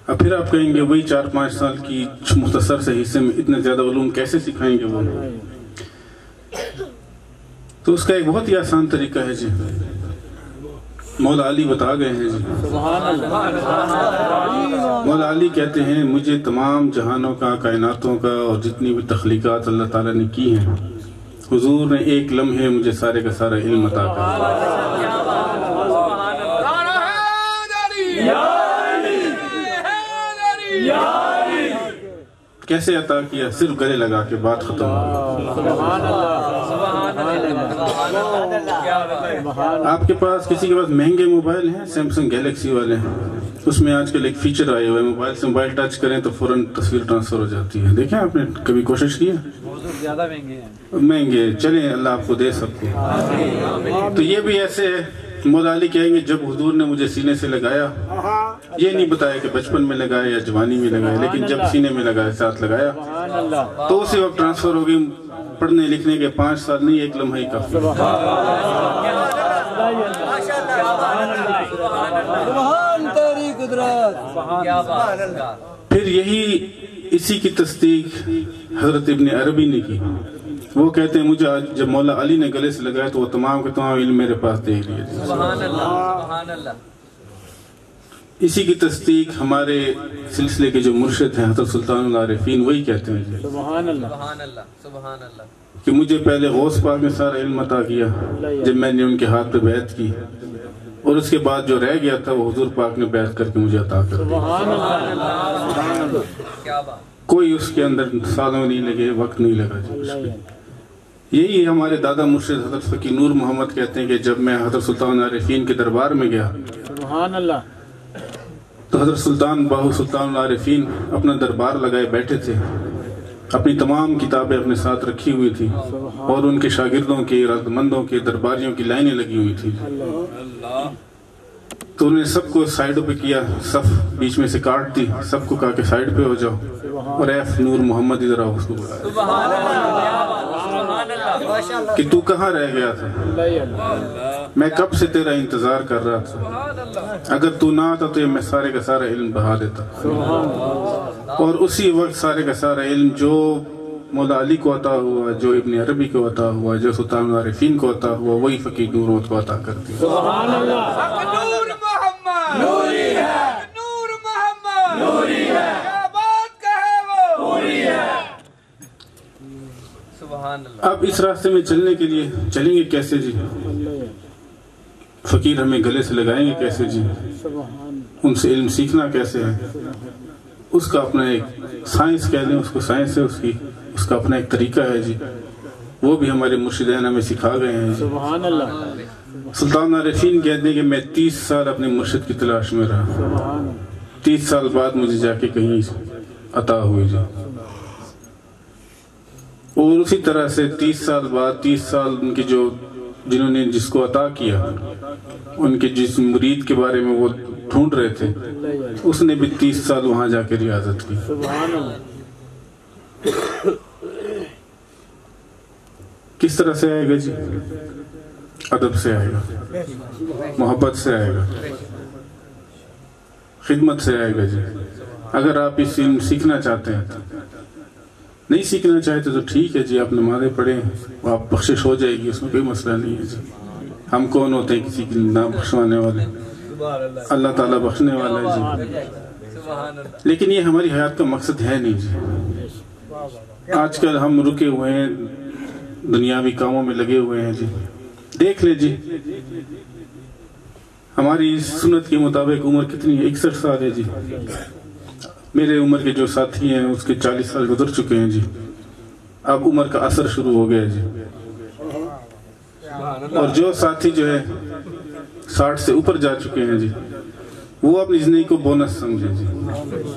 اب پھر آپ کہیں گے وہی 4-5 سال کی مختصر سے حصے میں اتنے زیادہ علوم کیسے سکھائیں گے وہ؟ تو اس کا ایک بہت ہی آسان طریقہ ہے جی، مولا علی بتا گئے ہیں جی۔ مولا علی کہتے ہیں مجھے تمام جہانوں کا، کائناتوں کا اور جتنی بھی تخلیقات اللہ تعالیٰ نے کی ہیں، حضور نے ایک لمحے مجھے سارے کا سارا علم عطا کر کیسے عطا کیا؟ صرف گلے لگا کے بات ختم ہو گئی۔ آپ کے پاس کسی کے پاس مہنگے موبائل ہیں، سیمسنگ گیلیکسی والے ہیں، اس میں آج کل ایک فیچر آئے ہوئے موبائل سے موبائل ٹچ کریں تو فوراً تصویر ٹرانسفر ہو جاتی ہے، دیکھیں آپ نے کبھی کوشش کی ہے؟ زیادہ مہنگے ہیں، مہنگے، چلیں اللہ آپ کو دے سب کو۔ تو یہ بھی ایسے ہے، مولا علی کہیں گے جب حضور نے مجھے سینے سے لگایا، یہ نہیں بتایا کہ بچپن میں لگایا یا جوانی میں لگایا، لیکن جب سینے میں لگایا، ساتھ لگایا تو اسی وقت ٹرانسفر ہو گئی۔ پڑھنے لکھنے کے 5 سال نہیں، 1 لمحہ ہی کافی۔ پھر یہی اسی کی تصدیق حضرت ابن عربی نے کی۔ وہ کہتے ہیں مجھے جب مولا علی نے گلے سے لگایا تو وہ تمام کے تمام علم میرے پاس دیکھ لیے۔ سبحان اللہ، سبحان اللہ۔ اسی کی تصدیق ہمارے سلسلے کے جو مرشد ہیں حضرت سلطان العارفین وہی کہتے ہیں سبحان اللہ، سبحان اللہ، سبحان اللہ، کہ مجھے پہلے غوث پاک نے سارا علم عطا کیا جب میں نے ان کے ہاتھ پہ بیعت کی، اور اس کے بعد جو رہ گیا تھا وہ حضور پاک نے بیعت کر کے مجھے عطا کر دیا۔ سبحان اللہ، کیا بات۔ کوئی اس کے اندر سالوں نہیں لگے، وقت نہیں لگا۔ یہی ہمارے دادا مرشد حضرت فقی نور محمد کہتے ہیں کہ جب میں حضرت سلطان العارفین کے دربار میں گیا سبحان اللہ، تو حضرت سلطان باہو سلطان العارفین اپنا دربار لگائے بیٹھے تھے، اپنی تمام کتابیں اپنے ساتھ رکھی ہوئی تھی، اور ان کے شاگردوں کے، رضامندوں کے، درباریوں کی لائنیں لگی ہوئی تھی۔ تو انہوں نے سب کو سائیڈوں پہ کیا، صف بیچ میں سے کاٹ دی، سب کو کہا کہ سائیڈ پہ ہو جاؤ، اور اے نور محمد ادھر آؤ، اس کو بلایا سبحان اللہ، کہ تو کہاں رہ گیا تھا؟ میں کب سے تیرا انتظار کر رہا تھا، اگر تو نہ آتا تو میں سارے کا سارا علم بہا دیتا۔ اور اسی وقت سارے کا سارا علم جو مولا علی کو عطا ہوا، جو ابن عربی کو عطا ہوا، جو سلطان العارفین کو عطا ہوا، وہی فقیر نور کو عطا کر دیا۔ سبحان اللہ، نور محمد نوری ہے، نور محمد نوری ہے، کیا بات کہے وہ نوری ہے۔ سبحان اللہ۔ اب اس راستے میں چلنے کے لیے چلیں گے کیسے جی؟ فقیر ہمیں گلے سے لگائیں گے کیسے جی؟ ان سے علم سیکھنا کیسے ہے؟ اس کا اپنا ایک سائنس کہہ لیں، اس کو سائنس ہے، اس کا اپنا ایک طریقہ ہے جی، وہ بھی ہمارے مرشدین ہمیں سکھا گئے ہیں جی۔ سبحان اللہ، سلطان عارفین کہتے ہیں کہ میں 30 سال اپنے مرشد کی تلاش میں رہا، 30 سال بعد مجھے جا کے کہیں عطا ہوئی جی، اور اسی طرح سے 30 سال بعد 30 سال ان کے جنہوں نے جس کو عطا کیا، ان کے جس مرید کے بارے میں وہ ڈھونڈ رہے تھے، اس نے بھی 30 سال وہاں جا کے ریاضت کی۔ سبحان اللہ، کس طرح سے آئے گا جی؟ ادب سے آئے گا، محبت سے آئے گا، خدمت سے آئے گا جی۔ اگر آپ اس علم سیکھنا چاہتے ہیں، نہیں سیکھنا چاہتے تو ٹھیک ہے جی، آپ نمازیں پڑھیں، آپ بخشش ہو جائے گی، اس میں کوئی مسئلہ نہیں ہے جی۔ ہم کون ہوتے ہیں کسی کی نہ بخشوانے والے؟ اللہ تعالیٰ بخشنے والا ہے جی۔ لیکن یہ ہماری حیات کا مقصد ہے نہیں جی۔ آج کل ہم رکے ہوئے ہیں، دنیاوی کاموں میں لگے ہوئے ہیں جی۔ دیکھ لیں جی، ہماری سنت کے مطابق عمر کتنی ہے؟ 61 سال ہے جی۔ میرے عمر کے جو ساتھی ہیں اس کے 40 سال گزر چکے ہیں جی، اب عمر کا اثر شروع ہو گیا جی۔ اور جو ساتھی جو ہے 60 سے اوپر جا چکے ہیں جی، وہ اپنی زندگی کو بونس سمجھیں جی۔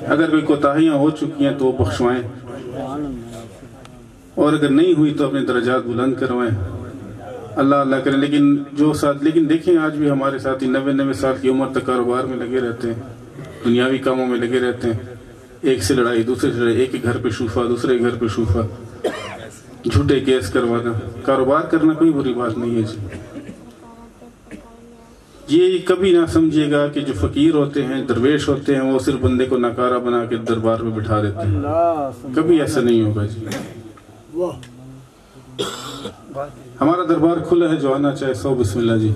اگر کوئی کوتاہیاں ہو چکی ہیں تو وہ بخشوائیں، اور اگر نہیں ہوئی تو اپنے درجات بلند کروائیں، اللہ اللہ کریں۔ لیکن دیکھیں آج بھی ہمارے ساتھی 90 سال کی عمر تک کاروبار میں لگے رہتے ہیں، دنیاوی کاموں میں لگے رہتے ہیں، ایک سے لڑائی دوسرے سے لڑائی، ایک کے گھر پہ شوفہ دوسرے کے گھر پہ شوفہ، جھوٹے کیس کروانا۔ کاروبار کرنا کوئی بری بات نہیں ہے جی۔ یہ کبھی نہ سمجھیے گا کہ جو فقیر ہوتے ہیں، درویش ہوتے ہیں، وہ صرف بندے کو ناکارہ بنا کے دربار میں بٹھا دیتے ہیں، کبھی ایسا نہیں ہوگا جی۔ ہمارا دربار کھلا ہے، جو آنا چاہے سو بسم اللہ جی۔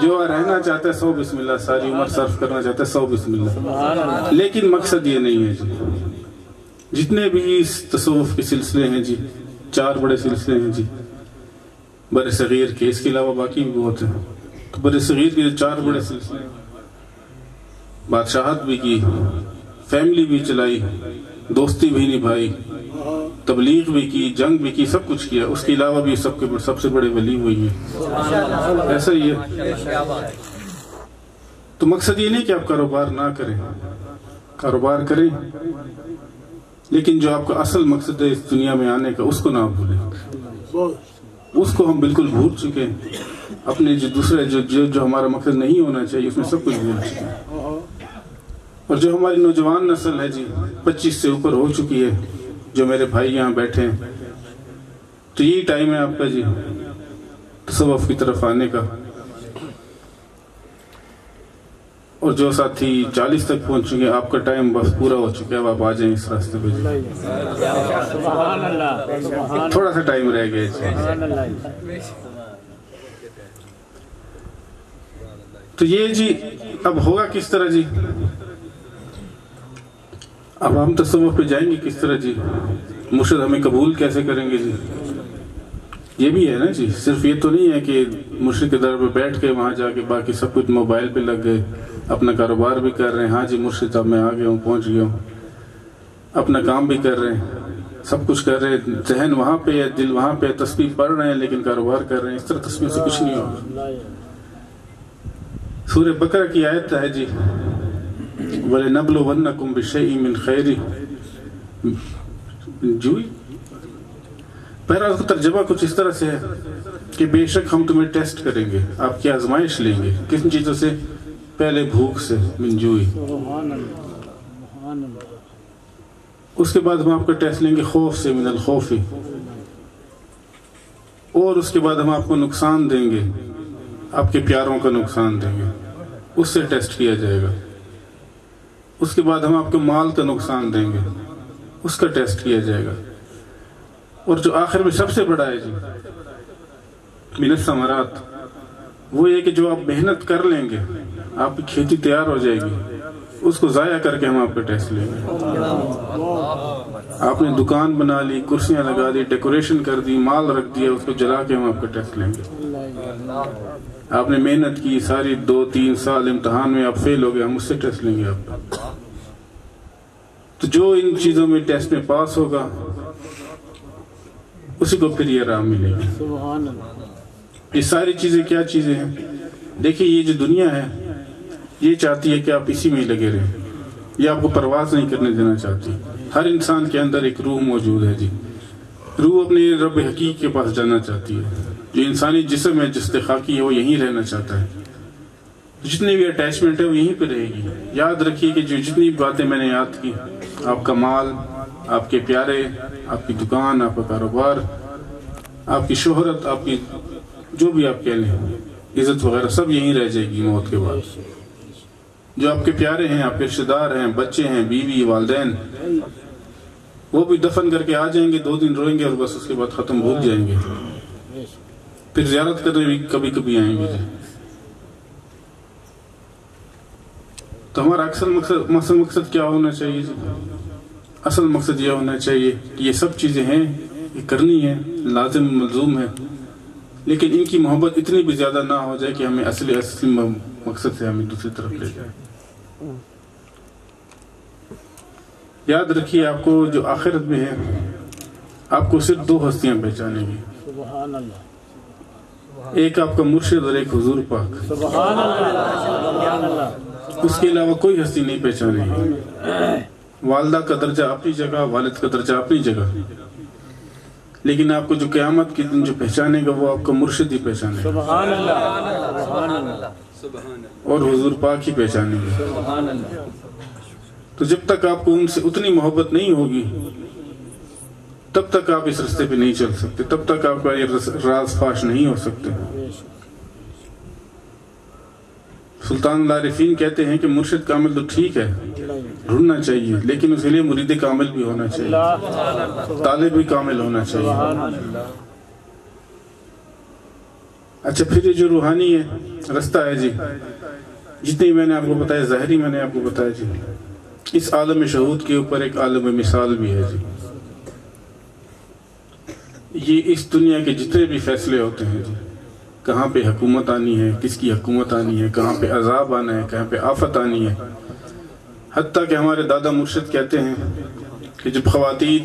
جو رہنا چاہتا ہے 100 بسم اللہ، ساری عمر صرف کرنا چاہتا ہے 100 بسم اللہ، لیکن مقصد یہ نہیں ہے جی۔ جتنے بھی اس تصوف کے سلسلے ہیں جی، 4 بڑے سلسلے ہیں جی بر صغیر کے، اس کے علاوہ باقی بھی بہت ہیں۔ بر صغیر کے جو 4 بڑے سلسلے، بادشاہت بھی کی، فیملی بھی چلائی، دوستی بھی نبھائی، تبلیغ بھی کی، جنگ بھی کی، سب کچھ کیا، اس کے علاوہ بھی سب سے بڑے ولی ہوئی ہیں۔ ایسا ہی ہے۔ تو مقصد یہ نہیں کہ آپ کاروبار نہ کریں، کاروبار کریں، لیکن جو آپ کا اصل مقصد ہے اس دنیا میں آنے کا، اس کو نہ بھولیں۔ اس کو ہم بالکل بھول چکے ہیں۔ اپنے جو دوسرے جو ہمارا مقصد نہیں ہونا چاہیے، اس میں سب کچھ بھول چکے ہیں۔ اور جو ہماری نوجوان نسل ہے جی، 25 سے اوپر ہو چکی ہے، جو میرے بھائی یہاں بیٹھے ہیں، تو یہی ٹائم ہے آپ کا جی تصوف کی طرف آنے کا۔ اور جو ساتھی 40 تک پہنچ چکے، آپ کا ٹائم بس پورا ہو چکا ہے، آپ آ جائیں اس راستے پہ جی۔ سبحان اللہ، تھوڑا سا ٹائم رہ گیا جی۔ تو یہ جی اب ہوگا کس طرح جی؟ اب ہم تصوف پہ جائیں گے کس طرح جی؟ مرشد ہمیں قبول کیسے کریں گے جی؟ یہ بھی ہے نا جی، صرف یہ تو نہیں ہے کہ مرشد کے در پہ بیٹھ کے وہاں جا کے باقی سب کچھ موبائل پہ لگ گئے، اپنا کاروبار بھی کر رہے ہیں، ہاں جی مرشد صاحب میں آ گیا ہوں، پہنچ گیا ہوں، اپنا کام بھی کر رہے ہیں، سب کچھ کر رہے ہیں، ذہن وہاں پہ ہے، دل وہاں پہ ہے، تسبیح پڑھ رہے ہیں لیکن کاروبار کر رہے ہیں۔ اس طرح تسبیح سے کچھ نہیں ہوگا۔ سورہ بقرہ کی آیت ہے جی، وَلَنَبْلُوَنَّكُمْ بِشَيْءٍ مِّنْ خَيْرٍ جوئی پہلا اس کا ترجمہ کچھ اس طرح سے ہے کہ بے شک ہم تمہیں ٹیسٹ کریں گے، آپ کی آزمائش لیں گے۔ کن چیزوں سے؟ پہلے بھوک سے، من جوئی، اس کے بعد ہم آپ کا ٹیسٹ لیں گے خوف سے، من الخوف، اور اس کے بعد ہم آپ کو نقصان دیں گے، آپ کے پیاروں کا نقصان دیں گے، اس سے ٹیسٹ کیا جائے گا۔ اس کے بعد ہم آپ کو مال کا نقصان دیں گے، اس کا ٹیسٹ کیا جائے گا۔ اور جو آخر میں سب سے بڑا ہے جی، من الثمرات، وہ یہ کہ جو آپ محنت کر لیں گے، آپ کی کھیتی تیار ہو جائے گی، اس کو ضائع کر کے ہم آپ کا ٹیسٹ لیں گے۔ آپ نے دکان بنا لی، کرسیاں لگا دی، ڈیکوریشن کر دی، مال رکھ دیا، اس کو جلا کے ہم آپ کا ٹیسٹ لیں گے۔ آپ نے محنت کی، ساری 2-3 سال امتحان میں آپ فیل ہو گئے، ہم اس سے ٹیسٹ لیں گے آپ کا۔ تو جو ان چیزوں میں ٹیسٹ میں پاس ہوگا، اسی کو پھر یہ آرام ملے گا۔ یہ ساری چیزیں کیا چیزیں ہیں؟ دیکھیں یہ جو دنیا ہے، یہ چاہتی ہے کہ آپ اسی میں لگے رہیں، یہ آپ کو پرواز نہیں کرنے دینا چاہتی۔ ہر انسان کے اندر ایک روح موجود ہے جی، روح اپنے رب حقیقی کے پاس جانا چاہتی ہے۔ جو انسانی جسم ہے، جسد خاکی ہے، وہ یہیں رہنا چاہتا ہے۔ جتنی بھی اٹیچمنٹ ہے وہ یہیں پہ رہے گی۔ یاد رکھیے کہ جو جتنی باتیں میں نے یاد کی، آپ کا مال، آپ کے پیارے، آپ کی دکان، آپ کا کاروبار، آپ کی شہرت، آپ کی جو بھی آپ کہہ لیں، عزت وغیرہ، سب یہیں رہ جائے گی موت کے بعد۔ جو آپ کے پیارے ہیں، آپ کے رشتہ دار ہیں، بچے ہیں، بیوی، والدین، وہ بھی دفن کر کے آ جائیں گے، 2 دن روئیں گے اور بس اس کے بعد ختم ہو جائیں گے۔ پھر زیارت کرنے بھی کبھی کبھی آئیں گے۔ تو ہمارا اصل مقصد کیا ہونا چاہیے؟ اصل مقصد یہ ہونا چاہیے کہ یہ سب چیزیں ہیں، یہ کرنی ہے، لازم ملزوم ہے، لیکن ان کی محبت اتنی بھی زیادہ نہ ہو جائے کہ ہمیں اصلی مقصد سے ہمیں دوسری طرف لے جائے۔ یاد رکھیے آپ کو جو آخرت میں ہے، آپ کو صرف 2 ہستیاں پہچانیں گی، سبحان اللہ، ایک آپ کا مرشد اور ایک حضور پاک۔ سبحان اللہ، اس کے علاوہ کوئی ہستی نہیں پہچانے گی۔ والدہ کا درجہ اپنی جگہ، والد کا درجہ اپنی جگہ، لیکن آپ کو جو قیامت کے دن جو پہچانے گا، وہ آپ کا مرشد ہی پہچانے گا، سبحان اللہ، سبحان اللہ، اور حضور پاک ہی پہچانے گا۔ سبحان اللہ۔ تو جب تک آپ کو ان سے اتنی محبت نہیں ہوگی، تب تک آپ اس رستے پہ نہیں چل سکتے، تب تک آپ کا یہ راز فاش نہیں ہو سکتے۔ سلطان العارفین کہتے ہیں کہ مرشد کامل تو ٹھیک ہے، ڈھونڈنا چاہیے، لیکن اس کے لیے مرید کامل بھی ہونا چاہیے، طالب بھی کامل ہونا چاہیے۔ اچھا پھر یہ جو روحانی ہے رستہ ہے جی، جتنی میں نے آپ کو بتایا ظاہری میں نے آپ کو بتایا جی، اس عالم شہود کے اوپر ایک عالم مثال بھی ہے جی۔ یہ اس دنیا کے جتنے بھی فیصلے ہوتے ہیں جی، کہاں پہ حکومت آنی ہے، کس کی حکومت آنی ہے، کہاں پہ عذاب آنا ہے، کہاں پہ آفت آنی ہے، حتیٰ کہ ہمارے دادا مرشد کہتے ہیں کہ جب خواتین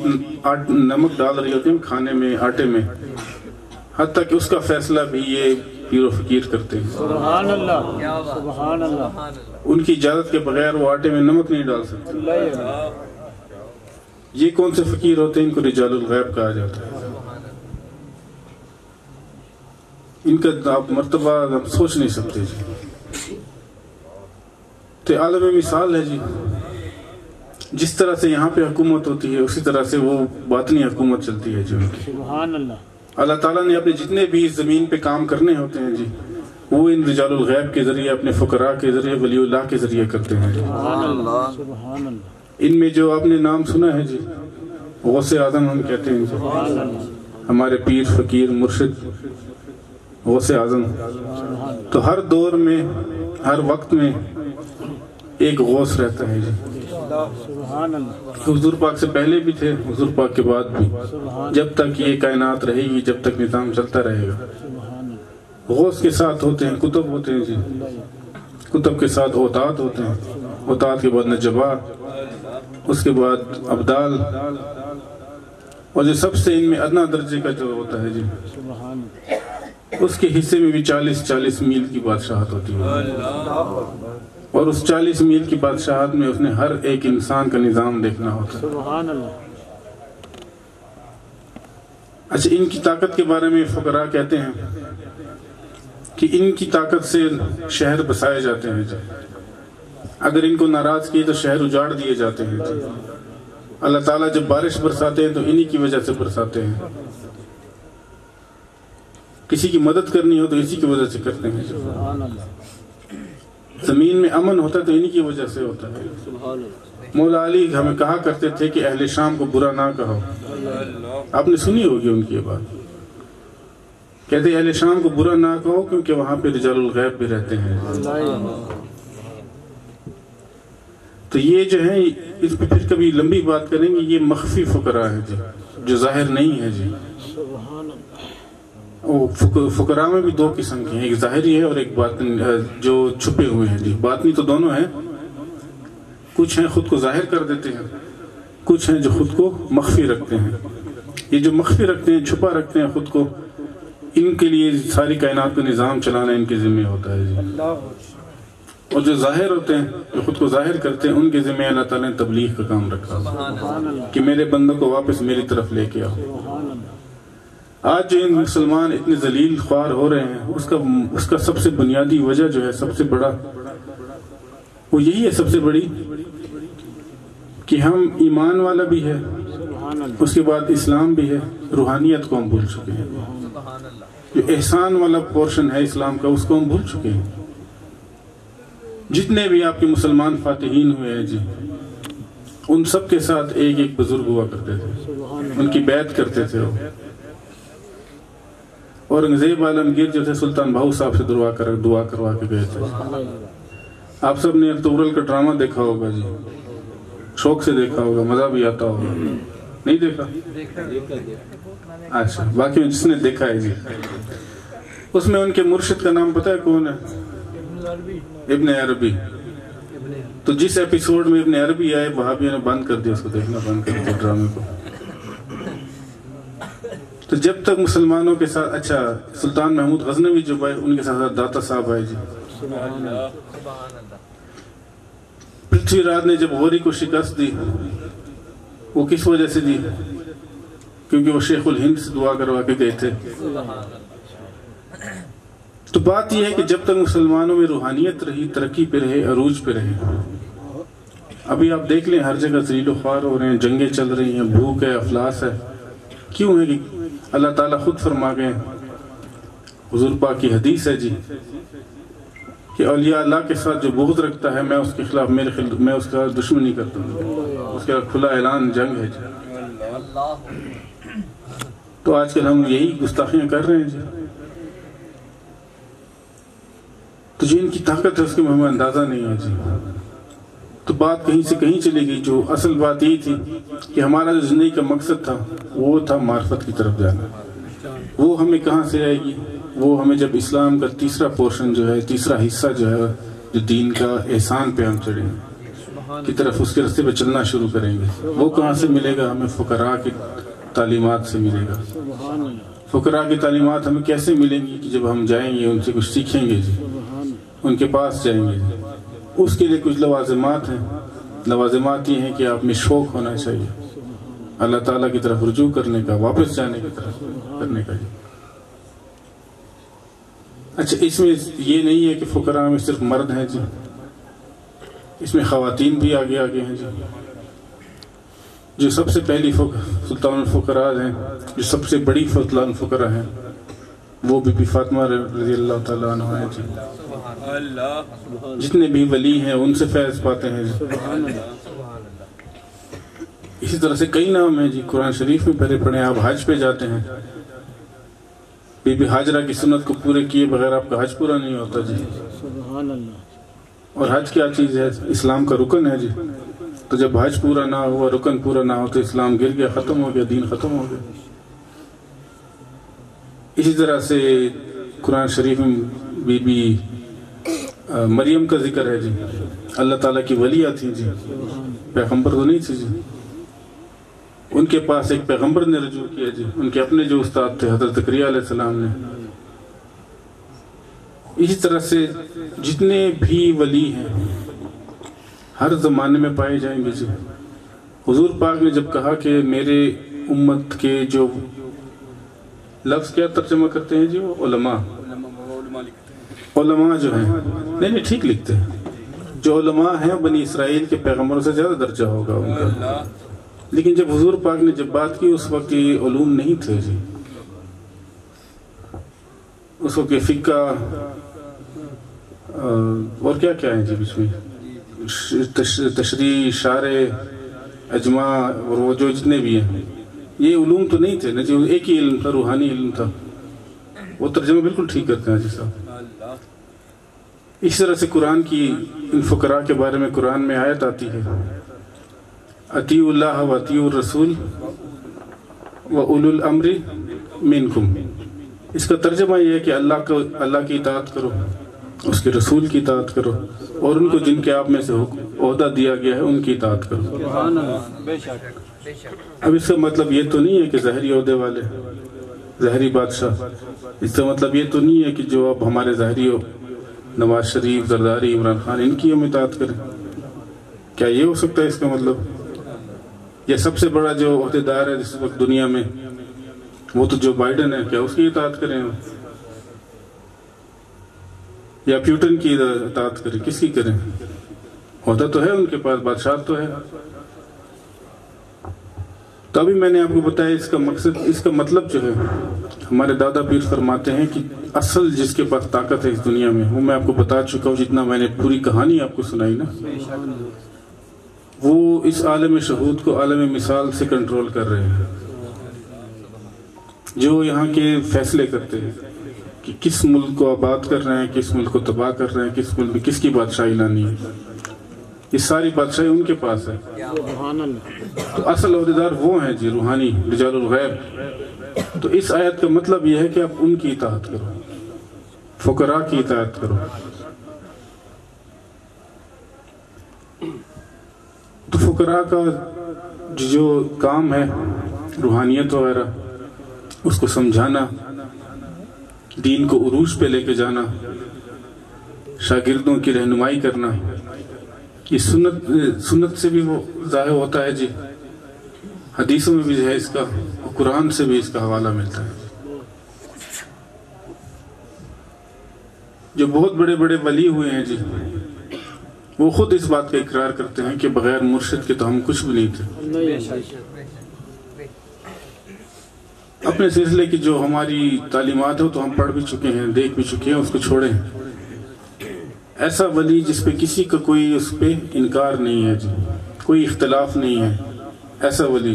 نمک ڈال رہی ہوتی ہیں کھانے میں، آٹے میں، حتیٰ کہ اس کا فیصلہ بھی یہ پیر و فقیر کرتے ہیں۔ سبحان اللہ، سبحان اللہ، ان کی اجازت کے بغیر وہ آٹے میں نمک نہیں ڈال سکتے۔ یہ کون سے فقیر ہوتے ہیں؟ ان کو رجال الغیب کہا جاتا ہے۔ ان کا آپ مرتبہ آپ سوچ نہیں سکتے جی۔ تو عالم مثال ہے جی، جس طرح سے یہاں پہ حکومت ہوتی ہے اسی طرح سے وہ باطنی حکومت چلتی ہے جی ان کی۔ سبحان اللہ۔ اللہ تعالیٰ نے اپنے جتنے بھی اس زمین پہ کام کرنے ہوتے ہیں جی، وہ ان رجال الغیب کے ذریعے، اپنے فقراء کے ذریعے، ولی اللہ کے ذریعے کرتے ہیں۔ سبحان اللہ، سبحان اللہ۔ ان میں جو آپ نے نام سنا ہے جی، غوث اعظم ہم کہتے ہیں جی، سبحان اللہ، ہمارے پیر فقیر مرشد غوث اعظم۔ تو ہر دور میں، ہر وقت میں ایک غوث رہتا ہے جی۔ سبحان اللہ، حضور پاک سے پہلے بھی تھے، حضور پاک کے بعد بھی، جب تک یہ کائنات رہے گی، جب تک نظام چلتا رہے گا۔ سبحان اللہ، غوث کے ساتھ ہوتے ہیں کتب ہوتے ہیں جی، کتب کے ساتھ اوتاد ہوتے ہیں، اوتاد کے بعد نجبہ، اس کے بعد ابدال، اور جو سب سے ان میں ادنا درجے کا جو ہوتا ہے جی، سبحان اللہ، اس کے حصے میں بھی 40 میل کی بادشاہت ہوتی ہے، اور اس 40 میل کی بادشاہت میں اس نے ہر ایک انسان کا نظام دیکھنا ہوتا ہے۔ سبحان اللہ۔ اچھا ان کی طاقت کے بارے میں فقراء کہتے ہیں کہ ان کی طاقت سے شہر بسائے جاتے ہیں جی، اگر ان کو ناراض کیے تو شہر اجاڑ دیے جاتے ہیں جی۔ اللہ تعالیٰ جب بارش برساتے ہیں تو انہی کی وجہ سے برساتے ہیں، کسی کی مدد کرنی ہو تو اسی کی وجہ سے کرتے ہیں جی۔ سبحان اللہ، زمین میں امن ہوتا ہے تو انہی کی وجہ سے ہوتا ہے۔ سبحان اللہ، مولا علی ہمیں کہا کرتے تھے کہ اہل شام کو برا نہ کہو، آپ نے سنی ہوگی ان کی یہ بات، کہتے ہیں اہل شام کو برا نہ کہو کیونکہ وہاں پہ رجال الغیب بھی رہتے ہیں۔ تو یہ جو ہے اس پہ پھر کبھی لمبی بات کریں گے، یہ مخفی فقراء ہے جی، جو ظاہر نہیں ہے جی۔ سبحان اللہ، فقراء میں بھی دو قسم کے ہیں، ایک ظاہری ہے اور ایک باطنی، جو چھپے ہوئے ہیں جی۔ باطنی تو دونوں ہیں، کچھ ہیں خود کو ظاہر کر دیتے ہیں، کچھ ہیں جو خود کو مخفی رکھتے ہیں۔ یہ جو مخفی رکھتے ہیں، چھپا رکھتے ہیں خود کو، ان کے لیے ساری کائنات کا نظام چلانا ان کے ذمہ ہوتا ہے جی۔ اور جو ظاہر ہوتے ہیں، جو خود کو ظاہر کرتے ہیں، ان کے ذمہ اللہ تعالیٰ نے تبلیغ کا کام رکھا کہ میرے بندوں کو واپس میری طرف لے کے آؤ۔ سبحان اللہ، آج جو ان مسلمان اتنے ذلیل خوار ہو رہے ہیں، اس کا سب سے بنیادی وجہ جو ہے، سب سے بڑا وہ یہی ہے، سب سے بڑی، کہ ہم ایمان والا بھی ہے، سبحان اللہ، اس کے بعد اسلام بھی ہے، روحانیت کو ہم بھول چکے ہیں۔ جو احسان والا پورشن ہے اسلام کا، اس کو ہم بھول چکے ہیں۔ جتنے بھی آپ کے مسلمان فاتحین ہوئے ہیں جی، ان سب کے ساتھ ایک ایک بزرگ ہوا کرتے تھے، ان کی بیعت کرتے تھے وہ۔ اورنگزیب عالمگیر جو تھے، سلطان بہو صاحب سے دعا کروا کے گئے تھے۔ آپ سب نے اکتوبرل کا ڈرامہ دیکھا ہوگا جی، شوق سے دیکھا ہوگا، مزہ بھی آتا ہوگا، نہیں دیکھا؟ اچھا، باقی جس نے دیکھا ہے جی، اس میں ان کے مرشد کا نام پتہ ہے کون ہے؟ ابن عربی۔ تو جس ایپیسوڈ میں ابن عربی آئے، وہابیوں نے بند کر دیا، اس کو دیکھنا بند کر دیا ڈرامے کو۔ تو جب تک مسلمانوں کے ساتھ، اچھا سلطان محمود غزنوی جو آئے، ان کے ساتھ داتا صاحب آئے جی۔ پرتھوی راج نے جب غوری کو شکست دی، وہ کس وجہ سے دی؟ کیونکہ وہ شیخ الہند سے دعا کروا کے گئے تھے۔ تو بات یہ ہے کہ جب تک مسلمانوں میں روحانیت رہی، ترقی پہ رہے، عروج پہ رہے۔ ابھی آپ دیکھ لیں ہر جگہ ذلیل و خوار ہو رہے ہیں، جنگیں چل رہی ہیں، بھوک ہے، افلاس ہے۔ کیوں ہے کہ اللہ تعالیٰ خود فرما گئے، حضور پاک کی حدیث ہے جی، کہ اولیاء اللہ کے ساتھ جو بغض رکھتا ہے، میں اس کے خلاف میں اس کا دشمنی کرتا ہوں، اس کا کھلا اعلان جنگ ہے جی۔ تو آج کل ہم یہی گستاخیاں کر رہے ہیں جی۔ تو جو ان کی طاقت ہے اس کے ہمیں اندازہ نہیں ہے جی. تو بات کہیں سے کہیں چلی گئی. جو اصل بات یہی تھی کہ ہمارا جو زندگی کا مقصد تھا وہ تھا معرفت کی طرف جانا. وہ ہمیں کہاں سے آئے گی؟ وہ ہمیں جب اسلام کا تیسرا پورشن جو ہے, تیسرا حصہ جو ہے, جو دین کا احسان پہ ہم چڑھیں کی طرف, اس کے راستے پہ چلنا شروع کریں گے. وہ کہاں سے ملے گا؟ ہمیں فقراء کی تعلیمات سے ملے گا. فقراء کی تعلیمات ہمیں کیسے ملیں گی؟ کہ جب ہم جائیں گے ان سے کچھ سیکھیں گے جی, ان کے پاس جائیں گے جی. اس کے لیے کچھ لوازمات ہیں. لوازمات یہ ہیں کہ آپ میں شوق ہونا چاہیے اللہ تعالیٰ کی طرف رجوع کرنے کا, واپس جانے کی طرف کرنے کا جی. اچھا, اس میں یہ نہیں ہے کہ فقراء میں صرف مرد ہیں جی, اس میں خواتین بھی آگے ہیں جی. جو سب سے پہلی سلطان الفقراء ہیں, جو سب سے بڑی سلطان الفقراء ہیں, وہ بی بی فاطمہ رضی اللہ تعالیٰ عنہ ہیں جی. جتنے بھی ولی ہیں ان سے فیض پاتے ہیں جی. اسی طرح سے کئی نام ہیں جی قرآن شریف میں پہلے پڑھیں. آپ حج پہ جاتے ہیں, بی بی ہاجرہ کی سنت کو پورے کیے بغیر آپ کا حج پورا نہیں ہوتا جی. اور حج کیا چیز ہے؟ اسلام کا رکن ہے جی. تو جب حج پورا نہ ہوا, رکن پورا نہ ہو, تو اسلام گر گیا, ختم ہو گیا, دین ختم ہو گیا. اسی طرح سے قرآن شریف میں بی بی مریم کا ذکر ہے جی. اللہ تعالیٰ کی ولیہ تھیں جی, پیغمبر تو نہیں تھی جی. ان کے پاس ایک پیغمبر نے رجوع کیا جی, ان کے اپنے جو استاد تھے حضرت زکریا علیہ السلام نے. اسی طرح سے جتنے بھی ولی ہیں ہر زمانے میں پائے جائیں گے جی. حضور پاک نے جب کہا کہ میرے امت کے جو لفظ کیا ترجمہ کرتے ہیں جی, وہ علماء جو ہیں, نہیں ٹھیک لکھتے ہیں, جو علماء ہیں بنی اسرائیل کے پیغمبروں سے زیادہ درجہ ہوگا ان کا. لیکن جب حضور پاک نے جب بات کی اس وقت یہ علوم نہیں تھے جی. اس وقت فقہ اور کیا کیا ہیں جی بیچ میں, تشریح, شارع, اجماع اور وہ جو جتنے بھی ہیں, یہ علوم تو نہیں تھے نا جی. ایک ہی علم تھا, روحانی علم تھا. وہ ترجمہ بالکل ٹھیک کرتے ہیں جی صاحب. اس طرح سے قرآن کی ان فقراء کے بارے میں قرآن میں آیت آتی ہے, اطیعوا اللہ و اطیعوا الرسول و اولو الامر منکم. اس کا ترجمہ یہ ہے کہ اللہ کی اطاعت کرو, اس کے رسول کی اطاعت کرو, اور ان کو جن کے آپ میں سے عہدہ دیا گیا ہے ان کی اطاعت کرو. اب اس کا مطلب یہ تو نہیں ہے کہ ظاہری عہدے والے, ظاہری بادشاہ, اس کا مطلب یہ تو نہیں ہے کہ جو اب ہمارے ظاہری نواز شریف, زرداری, عمران خان, ان کی ہم اطاعت کریں. کیا یہ ہو سکتا ہے اس کا مطلب؟ یا سب سے بڑا جو عہدیدار ہے جس وقت دنیا میں وہ تو جو بائیڈن ہے, کیا اس کی اطاعت کریں ہم؟ یا پیوٹن کی اطاعت کریں؟ کس کی کریں؟ عہدہ تو ہے ان کے پاس, بادشاہ تو ہے. تو ابھی میں نے آپ کو بتایا اس کا مقصد, اس کا مطلب جو ہے, ہمارے دادا پیر فرماتے ہیں کہ اصل جس کے پاس طاقت ہے اس دنیا میں, وہ میں آپ کو بتا چکا ہوں جتنا میں نے پوری کہانی آپ کو سنائی نا, وہ اس عالم شہود کو عالم مثال سے کنٹرول کر رہے ہیں. جو یہاں کے فیصلے کرتے ہیں کہ کس ملک کو آباد کر رہے ہیں, کس ملک کو تباہ کر رہے ہیں, کس ملک میں کس کی بادشاہی لانی ہے, یہ ساری بادشاہی ان کے پاس ہے. تو اصل عہدیدار وہ ہیں جی, روحانی رجال الغیب. تو اس آیت کا مطلب یہ ہے کہ آپ ان کی اطاعت کرو, فقراء کی اطاعت کرو. تو فقراء کا جو کام ہے روحانیت وغیرہ, اس کو سمجھانا, دین کو عروج پہ لے کے جانا, شاگردوں کی رہنمائی کرنا, یہ سنت سے بھی وہ ظاہر ہوتا ہے جی. حدیثوں میں بھی ہے اس کا, قرآن سے بھی اس کا حوالہ ملتا ہے. جو بہت بڑے بڑے ولی ہوئے ہیں جی, وہ خود اس بات کا اقرار کرتے ہیں کہ بغیر مرشد کے تو ہم کچھ بھی نہیں تھے. اپنے سلسلے کی جو ہماری تعلیمات ہے تو ہم پڑھ بھی چکے ہیں, دیکھ بھی چکے ہیں, اس کو چھوڑیں. ایسا ولی جس پہ کسی کا کوئی اس پہ انکار نہیں ہے جی, کوئی اختلاف نہیں ہے, ایسا ولی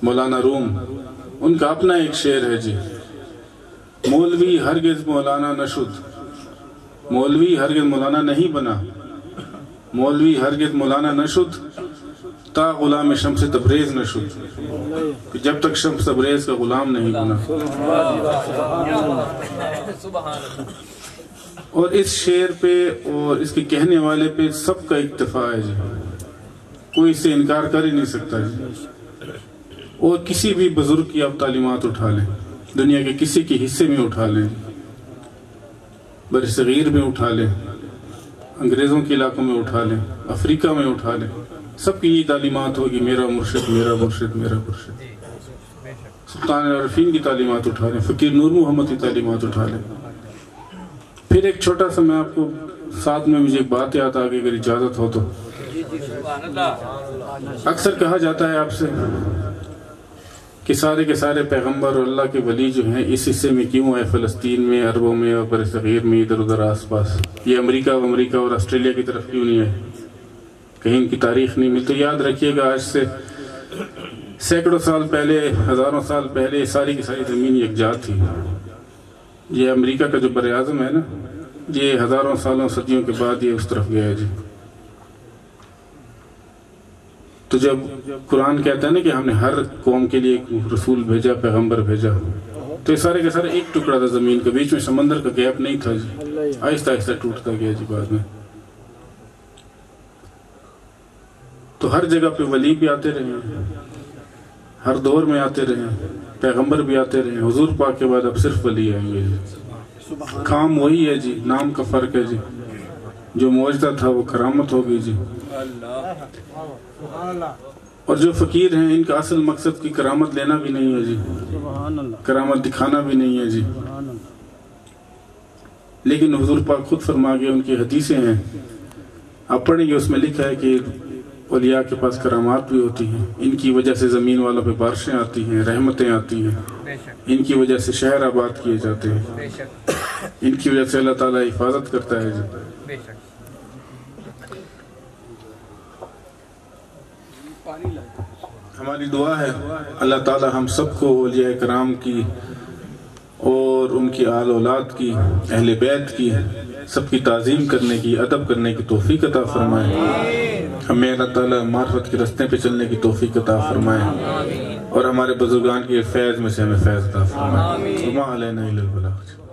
مولانا روم, ان کا اپنا ایک شعر ہے جی, مولوی ہرگز مولانا نشد, مولوی ہرگز مولانا نہیں بنا، مولوی ہرگز مولانا نہ شد، تا غلام شمس تبریز نہ شد، جب تک شمس تبریز کا غلام نہیں بنا۔ اور اس شعر پہ اور اس کے کہنے والے پہ سب کا اکتفا ہے جی، کوئی اس سے انکار کر ہی نہیں سکتا جی۔ اور کسی بھی بزرگ کی آپ تعلیمات اٹھا لیں، دنیا کے کسی کے حصے میں اٹھا لیں، برصغیر میں اٹھا لیں، انگریزوں کے علاقوں میں اٹھا لیں، افریقہ میں اٹھا لیں، سب کی یہ تعلیمات ہوگی میرا مرشد میرا مرشد میرا مرشد۔ سلطان عارفین کی تعلیمات اٹھا لیں، فقیر نور محمد کی تعلیمات اٹھا لیں۔ پھر ایک چھوٹا سا میں آپ کو ساتھ میں مجھے ایک بات یاد آ گئی، اگر اجازت ہو تو۔ اکثر کہا جاتا ہے آپ سے کہ سارے کے سارے پیغمبر اور اللہ کے ولی جو ہیں اس حصے میں کیوں آئے، فلسطین میں، عربوں میں اور برصغیر میں، ادھر ادھر آس پاس، یہ امریکہ اور آسٹریلیا کی طرف کیوں نہیں آئے، کہیں ان کی تاریخ نہیں ملتی۔ یاد رکھیے گا آج سے سینکڑوں سال پہلے، ہزاروں سال پہلے ساری کی ساری زمین یکجا تھی۔ یہ امریکہ کا جو براعظم ہے نا، یہ ہزاروں سالوں صدیوں کے بعد یہ اس طرف گیا ہے جی۔ تو جب قرآن کہتا ہے نا کہ ہم نے ہر قوم کے لیے ایک رسول بھیجا، پیغمبر بھیجا، تو یہ سارے کے سارے ایک ٹکڑا تھا زمین کا، بیچ میں سمندر کا گیپ نہیں تھا جی، آہستہ آہستہ ٹوٹتا گیا جی بعد میں۔ تو ہر جگہ پہ ولی بھی آتے رہے ہیں، ہر دور میں آتے رہے ہیں، پیغمبر بھی آتے رہے ہیں، حضور پاک کے بعد اب صرف ولی آئیں گے جی۔ کام وہی ہے جی، نام کا فرق ہے جی، جو معجزہ تھا وہ کرامت ہوگی جی۔ اور جو فقیر ہیں ان کا اصل مقصد کی کرامت لینا بھی نہیں ہے جی، کرامت دکھانا بھی نہیں ہے جی، لیکن حضور پاک خود فرما گئے، ان کی حدیثیں ہیں آپ پڑھیں گے، اس میں لکھا ہے کہ اولیاء کے پاس کرامات بھی ہوتی ہیں، ان کی وجہ سے زمین والوں پہ بارشیں آتی ہیں، رحمتیں آتی ہیں، ان کی وجہ سے شہر آباد کیے جاتے ہیں، ان کی وجہ سے اللہ تعالیٰ حفاظت کرتا ہے جی۔ ہماری دعا ہے اللہ تعالیٰ ہم سب کو اولیاء کرام کی اور ان کی آل اولاد کی، اہل بیت کی، سب کی تعظیم کرنے کی، ادب کرنے کی توفیق عطا فرمائے۔ ہمیں اللہ تعالیٰ معرفت کے رستے پہ چلنے کی توفیق عطا فرمائے، اور ہمارے بزرگان کے فیض میں سے ہمیں فیض عطا فرمائے۔ وما علینا الا البلاغ۔